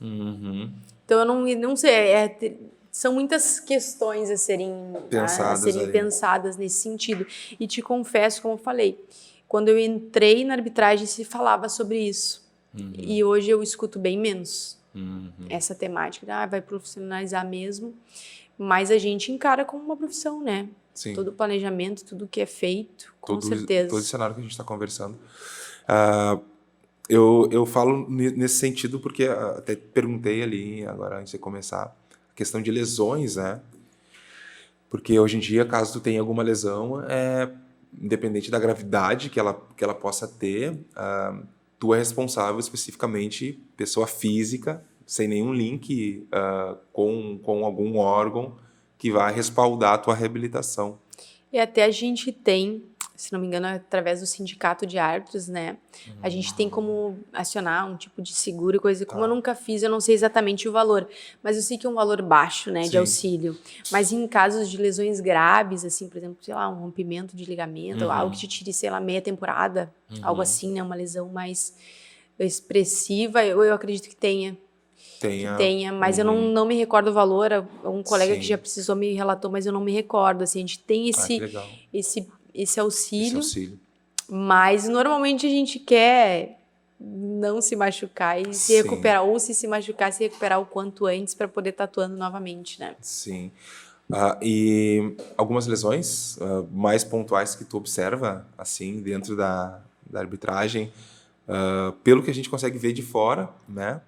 Então eu não sei, são muitas questões a serem pensadas nesse sentido. E te confesso, como eu falei, quando eu entrei na arbitragem se falava sobre isso. E hoje eu escuto bem menos essa temática. Vai profissionalizar mesmo, mas a gente encara como uma profissão, né? Sim. Todo o planejamento, tudo que é feito, com certeza. Todo esse cenário que a gente está conversando. Eu falo nesse sentido porque até perguntei ali, agora antes de começar, a questão de lesões, né? Porque hoje em dia, caso tu tenha alguma lesão, independente da gravidade que ela possa ter, tu é responsável especificamente, pessoa física, sem nenhum link com algum órgão que vai respaldar a tua reabilitação. E até a gente tem, se não me engano, através do sindicato de árbitros, né? A gente tem como acionar um tipo de seguro e coisa. Como eu nunca fiz, eu não sei exatamente o valor. Mas eu sei que é um valor baixo, né? De auxílio. Mas em casos de lesões graves, assim, por exemplo, sei lá, um rompimento de ligamento, ou algo que te tire, sei lá, meia temporada, algo assim, né? Uma lesão mais expressiva, eu acredito que tenha. Mas eu não me recordo o valor. Um colega que já precisou me relatou, mas eu não me recordo. Assim, a gente tem esse auxílio, mas normalmente a gente quer não se machucar e se recuperar, ou se machucar, se recuperar o quanto antes para poder estar atuando novamente, né? Sim. E algumas lesões mais pontuais que tu observa, assim, dentro da arbitragem, pelo que a gente consegue ver de fora, né?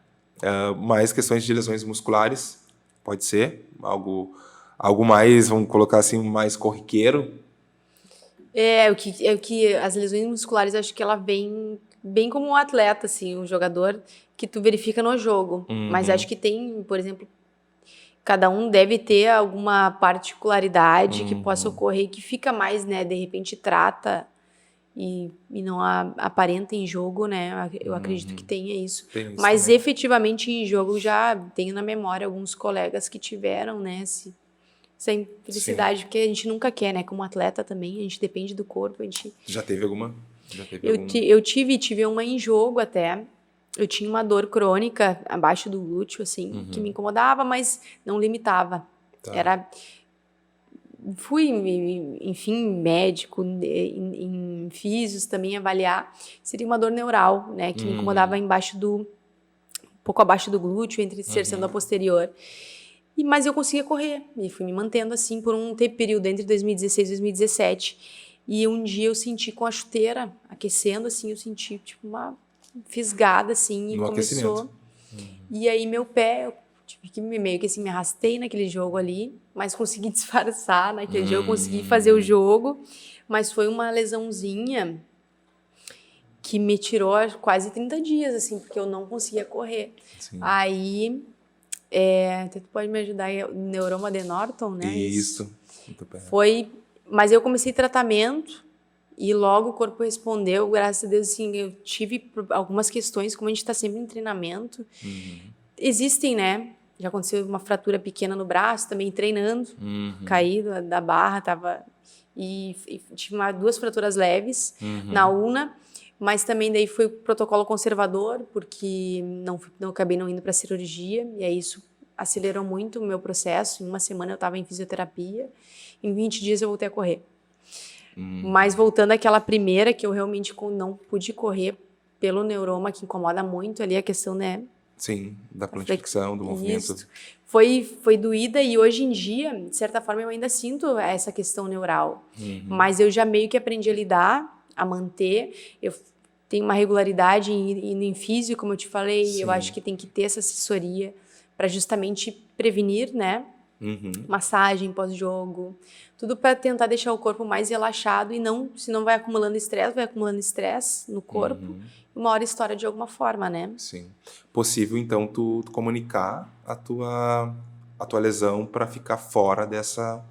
Mais questões de lesões musculares, pode ser algo mais, vamos colocar assim, mais corriqueiro. O que as lesões musculares, acho que ela vem bem como um atleta, assim, um jogador que tu verifica no jogo. Mas acho que tem, por exemplo, cada um deve ter alguma particularidade que possa ocorrer, que fica mais, né, de repente trata e não aparenta em jogo, né? Eu acredito que tenha isso. Mas também. efetivamente em jogo já tenho na memória alguns colegas que tiveram, né, essa infelicidade, porque a gente nunca quer, né? Como atleta também, a gente depende do corpo, a gente... Já teve alguma? Eu tive uma em jogo até. Eu tinha uma dor crônica abaixo do glúteo, assim, que me incomodava, mas não limitava. Fui, enfim, médico, em físios também avaliar. Seria uma dor neural, né? Que me incomodava um pouco abaixo do glúteo, entre cercando a posterior. Mas eu conseguia correr. E fui me mantendo assim por um período entre 2016 e 2017. E um dia eu senti com a chuteira aquecendo, assim, eu senti tipo uma fisgada, assim, e começou. E aí meu pé, eu tive que meio que assim, me arrastei naquele jogo ali, mas consegui disfarçar naquele jogo, consegui fazer o jogo, mas foi uma lesãozinha que me tirou quase 30 dias, assim, porque eu não conseguia correr. Sim. Aí, tu pode me ajudar, neuroma de Norton, né? Isso. Muito bem. Mas eu comecei tratamento e logo o corpo respondeu, graças a Deus, assim, eu tive algumas questões, como a gente está sempre em treinamento, existem, né? Já aconteceu uma fratura pequena no braço, também treinando, caí da barra, e tive 2 fraturas leves na una, mas também daí foi protocolo conservador, porque não acabei não indo para cirurgia, e aí isso acelerou muito o meu processo. Em uma semana eu estava em fisioterapia, em 20 dias eu voltei a correr. Mas voltando àquela primeira, que eu realmente não pude correr pelo neuroma, que incomoda muito ali, a questão, né? Sim, da plantificação, do movimento. Isso. Foi doída, e hoje em dia, de certa forma, eu ainda sinto essa questão neural. Mas eu já meio que aprendi a lidar, a manter. Eu tenho uma regularidade em físio, como eu te falei. Sim. Eu acho que tem que ter essa assessoria para justamente prevenir, né? Massagem pós-jogo, tudo para tentar deixar o corpo mais relaxado e não, se não vai acumulando estresse no corpo, uma hora estoura de alguma forma, né? Sim. Possível, então, tu comunicar a tua lesão para ficar fora dessa...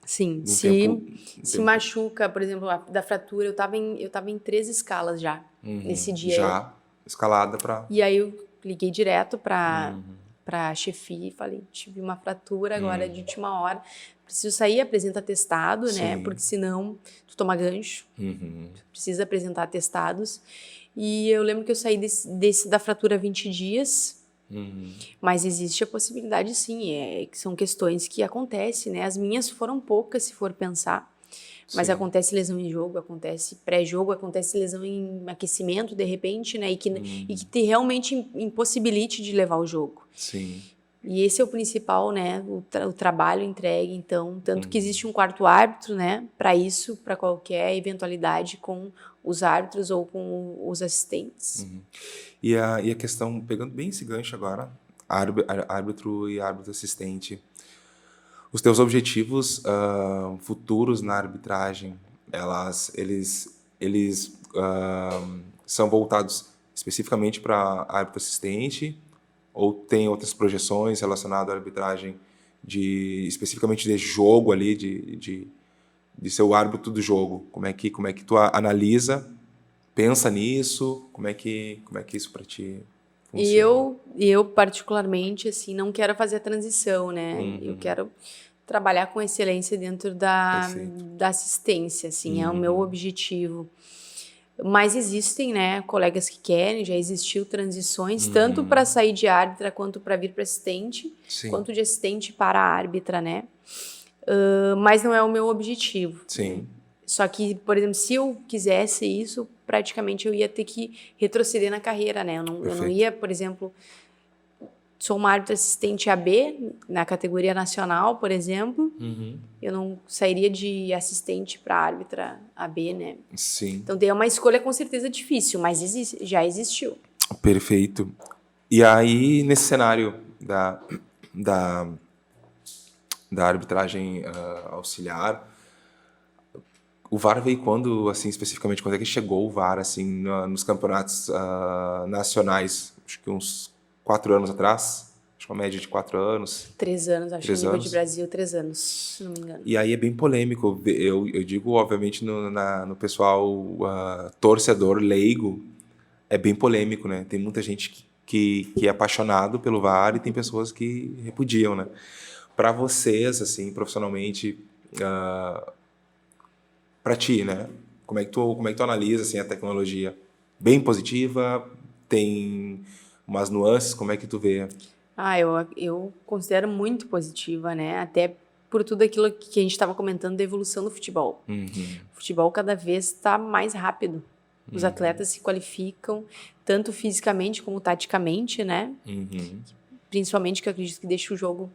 Sim, se tempo... machuca, por exemplo, da fratura, eu tava em 3 escalas já, nesse dia. Já escalada para... E aí eu liguei direto pra chefia e falei, tive uma fratura agora de última hora, preciso sair, apresenta atestado, né? Porque senão tu toma gancho, tu precisa apresentar atestados. E eu lembro que eu saí da fratura 20 dias, mas existe a possibilidade sim, que são questões que acontecem, né? As minhas foram poucas, se for pensar. Mas acontece lesão em jogo, acontece pré-jogo, acontece lesão em aquecimento, de repente, né? E que te realmente impossibilite de levar o jogo. Sim. E esse é o principal, né? O trabalho entregue, então. Tanto que existe um quarto árbitro, né? Para isso, para qualquer eventualidade com os árbitros ou com os assistentes. E a questão, pegando bem esse gancho agora, árbitro e árbitro assistente, os teus objetivos futuros na arbitragem, eles são voltados especificamente para árbitro assistente ou tem outras projeções relacionadas à arbitragem especificamente de jogo ali, de ser o árbitro do jogo? Como é que tu analisa, pensa nisso? Como é que isso para ti funciona? E eu particularmente, assim, não quero fazer a transição, né? Eu quero trabalhar com excelência dentro da assistência, assim, é o meu objetivo. Mas existem, né, colegas que querem, já existiu transições, tanto para sair de árbitra, quanto para vir para assistente, quanto de assistente para árbitra, né? Mas não é o meu objetivo. Sim. Só que, por exemplo, se eu quisesse isso, praticamente eu ia ter que retroceder na carreira, né? Eu não ia, por exemplo, sou uma árbitra assistente AB, na categoria nacional, por exemplo, eu não sairia de assistente para árbitra AB, né? Sim. Então, é uma escolha com certeza difícil, mas já existiu. Perfeito. E aí, nesse cenário da arbitragem auxiliar, o VAR veio quando, assim, especificamente, quando é que chegou o VAR, assim, nos campeonatos nacionais? Acho que uns 4 anos atrás, acho que uma média de 4 anos. 3 anos, acho que no nível de Brasil, 3 anos, se não me engano. E aí é bem polêmico. Eu digo, obviamente, no pessoal torcedor, leigo, é bem polêmico, né? Tem muita gente que é apaixonado pelo VAR e tem pessoas que repudiam, né? Para vocês, assim, profissionalmente, para ti, né? Como é que tu analisa, assim, a tecnologia? Bem positiva? Tem umas nuances? Como é que tu vê? Eu considero muito positiva, né? Até por tudo aquilo que a gente estava comentando da evolução do futebol. O futebol cada vez está mais rápido. Os atletas se qualificam tanto fisicamente como taticamente, né? Principalmente, que eu acredito que deixa o jogo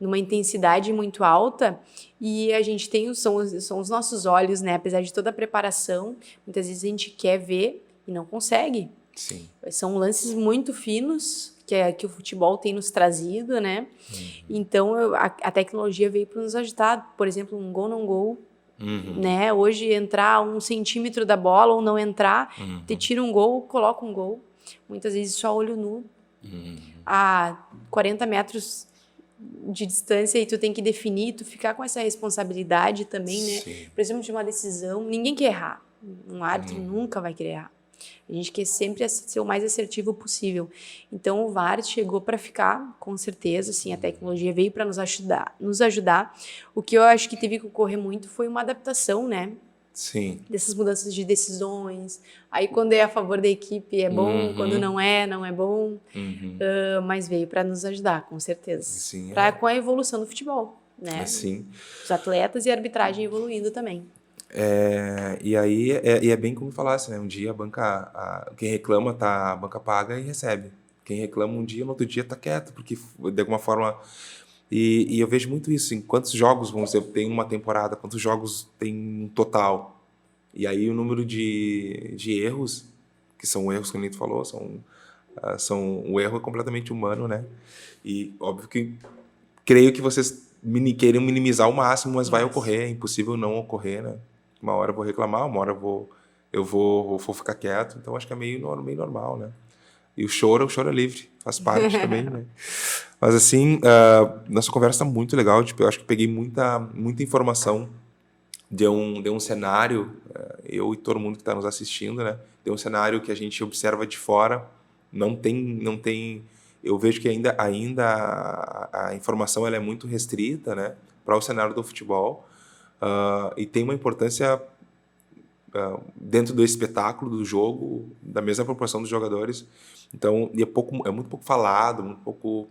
numa intensidade muito alta, e a gente tem são os nossos olhos, né? Apesar de toda a preparação, muitas vezes a gente quer ver e não consegue. Sim. São lances muito finos que o futebol tem nos trazido, né? Então, a tecnologia veio para nos ajudar. Por exemplo, um gol, não gol, né? Hoje, entrar 1 centímetro da bola ou não entrar, te tira um gol, coloca um gol. Muitas vezes só olho nu. A 40 metros de distância e tu tem que definir, tu ficar com essa responsabilidade também, né? Sim. Por exemplo, de uma decisão, ninguém quer errar. Um árbitro nunca vai querer errar. A gente quer sempre ser o mais assertivo possível. Então, o VAR chegou para ficar, com certeza, assim, a tecnologia veio para nos ajudar. O que eu acho que teve que ocorrer muito foi uma adaptação, né? Sim. Dessas mudanças de decisões. Aí, quando é a favor da equipe, é bom. Quando não é bom. Mas veio para nos ajudar, com certeza. Sim, Com a evolução do futebol, né? Sim. Os atletas e a arbitragem evoluindo também. E aí é bem como falasse, né? Um dia quem reclama a banca paga e recebe. Quem reclama um dia, no outro dia tá quieto, porque de alguma forma... E eu vejo muito isso, em quantos jogos, vamos dizer, tem uma temporada, quantos jogos tem um total. E aí o número de erros, que são erros que o Nito falou, são O erro é completamente humano, né? E óbvio que creio que vocês queiram minimizar ao máximo, mas vai ocorrer, é impossível não ocorrer, né? Uma hora eu vou reclamar, uma hora eu vou ficar quieto, então acho que é meio normal, né? E o choro é livre, faz parte também, né? Mas assim, nossa conversa tá muito legal, tipo, eu acho que peguei muita informação, deu um cenário, eu e todo mundo que está nos assistindo, né? Deu um cenário que a gente observa de fora, não tem, eu vejo que ainda a informação ela é muito restrita, né? Para o cenário do futebol, e tem uma importância dentro do espetáculo do jogo, da mesma proporção dos jogadores. Então, é muito pouco falado, muito pouco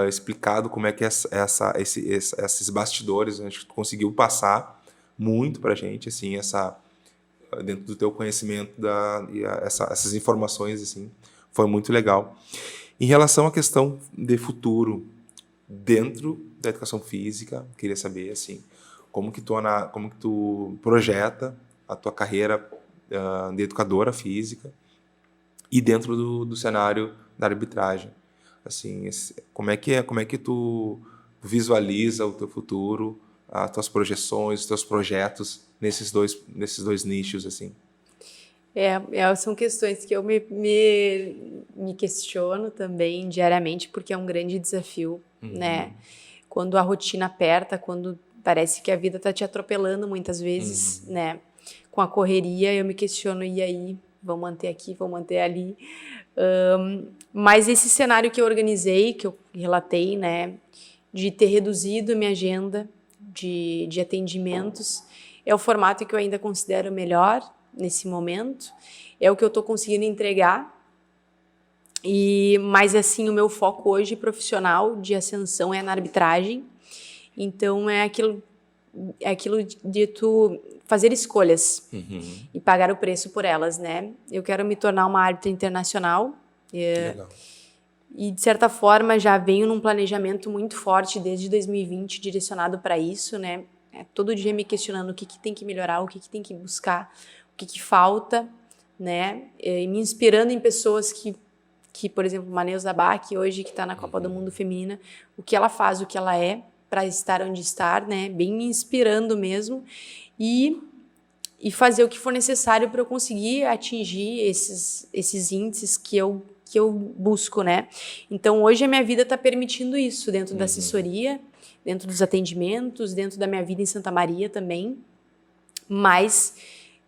explicado como é que esses bastidores, a gente conseguiu passar muito para a gente, assim, dentro do teu conhecimento essas informações, assim, foi muito legal. Em relação à questão de futuro dentro da educação física, queria saber assim, como que tu projeta a tua carreira de educadora física e dentro do cenário da arbitragem, assim, como é que tu visualiza o teu futuro, as tuas projeções, os teus projetos nesses dois nichos, assim? São questões que eu me questiono também diariamente, porque é um grande desafio, né? Quando a rotina aperta, quando parece que a vida tá te atropelando muitas vezes, né? Com a correria, eu me questiono, e aí? Vou manter aqui, vou manter ali. Mas esse cenário que eu organizei, que eu relatei, né? De ter reduzido minha agenda de atendimentos, é o formato que eu ainda considero melhor nesse momento, é o que eu estou conseguindo entregar, mas assim, o meu foco hoje profissional de ascensão é na arbitragem, então é aquilo de tu fazer escolhas e pagar o preço por elas, né? Eu quero me tornar uma árbitra internacional, Legal. e de certa forma já venho num planejamento muito forte desde 2020 direcionado para isso, né? Todo dia me questionando o que tem que melhorar, o que tem que buscar, o que falta, né? E me inspirando em pessoas que por exemplo, Maneuza Bach, hoje que está na Copa do Mundo Feminina, o que ela faz, o que ela é para estar onde está, né? Bem me inspirando mesmo e fazer o que for necessário para eu conseguir atingir esses índices que eu busco, né? Então, hoje a minha vida está permitindo isso dentro da assessoria, dentro dos atendimentos, dentro da minha vida em Santa Maria também, mas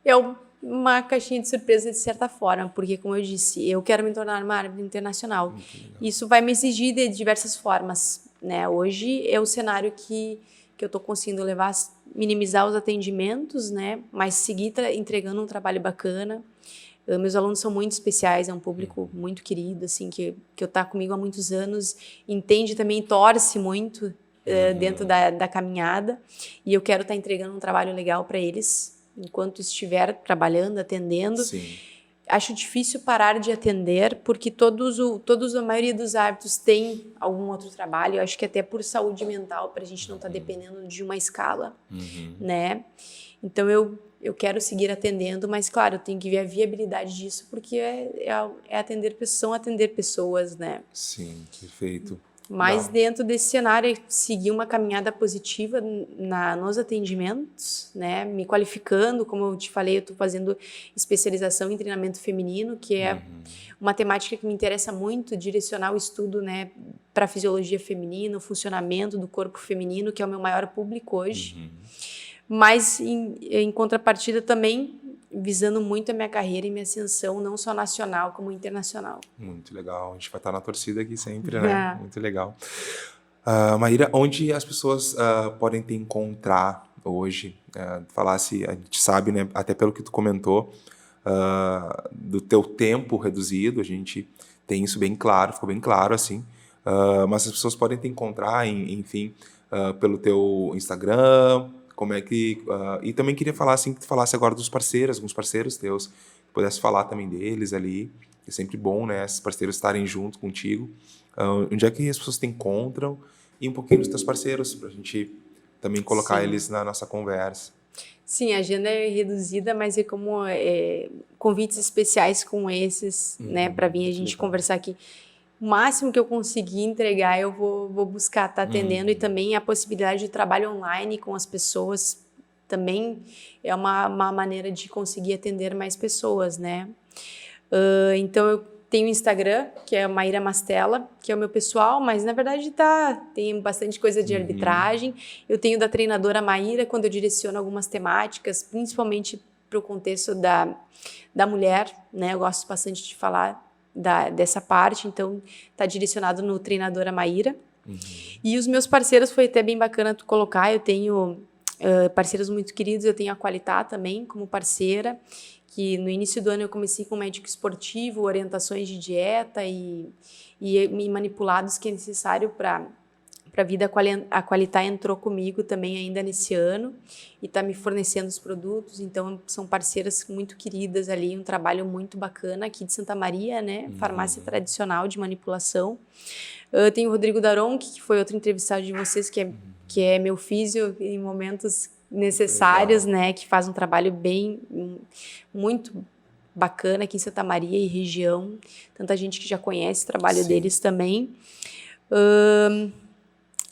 é uma caixinha de surpresa de certa forma, porque, como eu disse, eu quero me tornar uma árbitra internacional. Isso vai me exigir de diversas formas, né? Hoje é o cenário que eu estou conseguindo levar, minimizar os atendimentos, né? Mas seguir entregando um trabalho bacana. Meus alunos são muito especiais, é um público muito querido, assim, que eu tá comigo há muitos anos, entende também, torce muito dentro da caminhada, e eu quero estar entregando um trabalho legal para eles, enquanto estiver trabalhando, atendendo. Sim. Acho difícil parar de atender, porque a maioria dos árbitros tem algum outro trabalho, eu acho que até por saúde mental, para a gente não estar dependendo de uma escala, né? Então, eu quero seguir atendendo, mas, claro, eu tenho que ver a viabilidade disso, porque são atender pessoas, né? Sim, perfeito. Mas dentro desse cenário, é seguir uma caminhada positiva nos atendimentos, né? Me qualificando, como eu te falei, eu estou fazendo especialização em treinamento feminino, que é uma temática que me interessa muito, direcionar o estudo, né, para a fisiologia feminina, o funcionamento do corpo feminino, que é o meu maior público hoje. Mas, em contrapartida, também visando muito a minha carreira e minha ascensão, não só nacional, como internacional. Muito legal. A gente vai estar na torcida aqui sempre, né? Muito legal. Maíra, onde as pessoas podem te encontrar hoje? A gente sabe, né, até pelo que tu comentou, do teu tempo reduzido, a gente tem isso bem claro, ficou bem claro, assim. Mas as pessoas podem te encontrar, enfim, pelo teu Instagram, como é que... e também queria falar, assim, que tu falasse agora dos parceiros, alguns parceiros teus, que pudesse falar também deles ali. É sempre bom, né, esses parceiros estarem junto contigo. Onde é que as pessoas te encontram? E um pouquinho dos teus parceiros, para a gente também colocar eles na nossa conversa. Sim, a agenda é reduzida, mas é como convites especiais como esses, né, para vir a gente conversar aqui. O máximo que eu conseguir entregar, eu vou buscar estar atendendo, e também a possibilidade de trabalho online com as pessoas também é uma maneira de conseguir atender mais pessoas, né? Então, eu tenho o Instagram, que é Maíra Mastella, que é o meu pessoal, mas na verdade tem bastante coisa de arbitragem. Eu tenho da treinadora Maíra, quando eu direciono algumas temáticas, principalmente para o contexto da mulher, né? Eu gosto bastante de falar dessa parte, então está direcionado no treinadora Maíra. E os meus parceiros, foi até bem bacana tu colocar, eu tenho parceiros muito queridos, eu tenho a Qualitá também como parceira, que no início do ano eu comecei com médico esportivo, orientações de dieta e manipulados que é necessário para a vida. A Qualitá entrou comigo também ainda nesse ano e está me fornecendo os produtos, então são parceiras muito queridas ali, um trabalho muito bacana aqui de Santa Maria, né? Farmácia tradicional de manipulação. Eu tenho o Rodrigo Daron, que foi outro entrevistado de vocês, que é meu físio em momentos necessários, né, que faz um trabalho muito bacana aqui em Santa Maria e região, tanta gente que já conhece o trabalho deles também.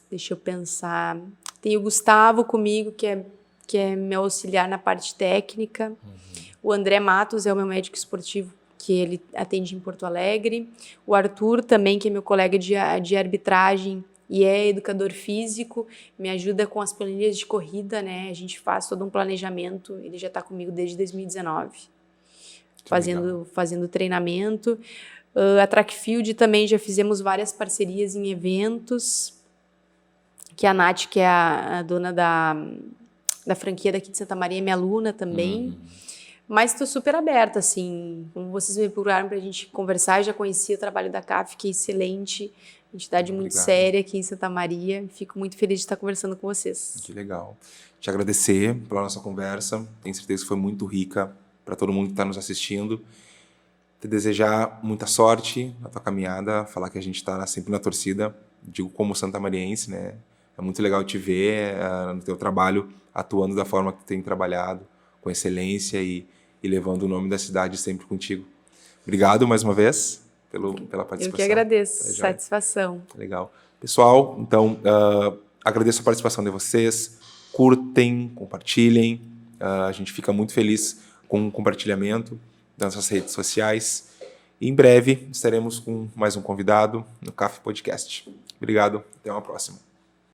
Deixa eu pensar, tem o Gustavo comigo, que é meu auxiliar na parte técnica. O André Matos é o meu médico esportivo, que ele atende em Porto Alegre. O Arthur também, que é meu colega de arbitragem e é educador físico, me ajuda com as planilhas de corrida, né? A gente faz todo um planejamento, ele já está comigo desde 2019, fazendo treinamento. A Trackfield também já fizemos várias parcerias em eventos, que a Nath, que é a dona da franquia daqui de Santa Maria, é minha aluna também. Mas estou super aberta, assim, como vocês me procuraram para a gente conversar, eu já conhecia o trabalho da CAF, que é excelente, entidade muito séria aqui em Santa Maria. Fico muito feliz de estar conversando com vocês. Que legal. Te agradecer pela nossa conversa. Tenho certeza que foi muito rica para todo mundo que está nos assistindo. Te desejar muita sorte na tua caminhada, falar que a gente está sempre na torcida, digo como santamariense, né? É muito legal te ver no teu trabalho, atuando da forma que tem trabalhado, com excelência e levando o nome da cidade sempre contigo. Obrigado mais uma vez pela participação. Eu que agradeço, satisfação. Legal. Pessoal, então, agradeço a participação de vocês. Curtem, compartilhem. A gente fica muito feliz com o compartilhamento das nossas redes sociais. E em breve estaremos com mais um convidado no CAF Podcast. Obrigado, até uma próxima.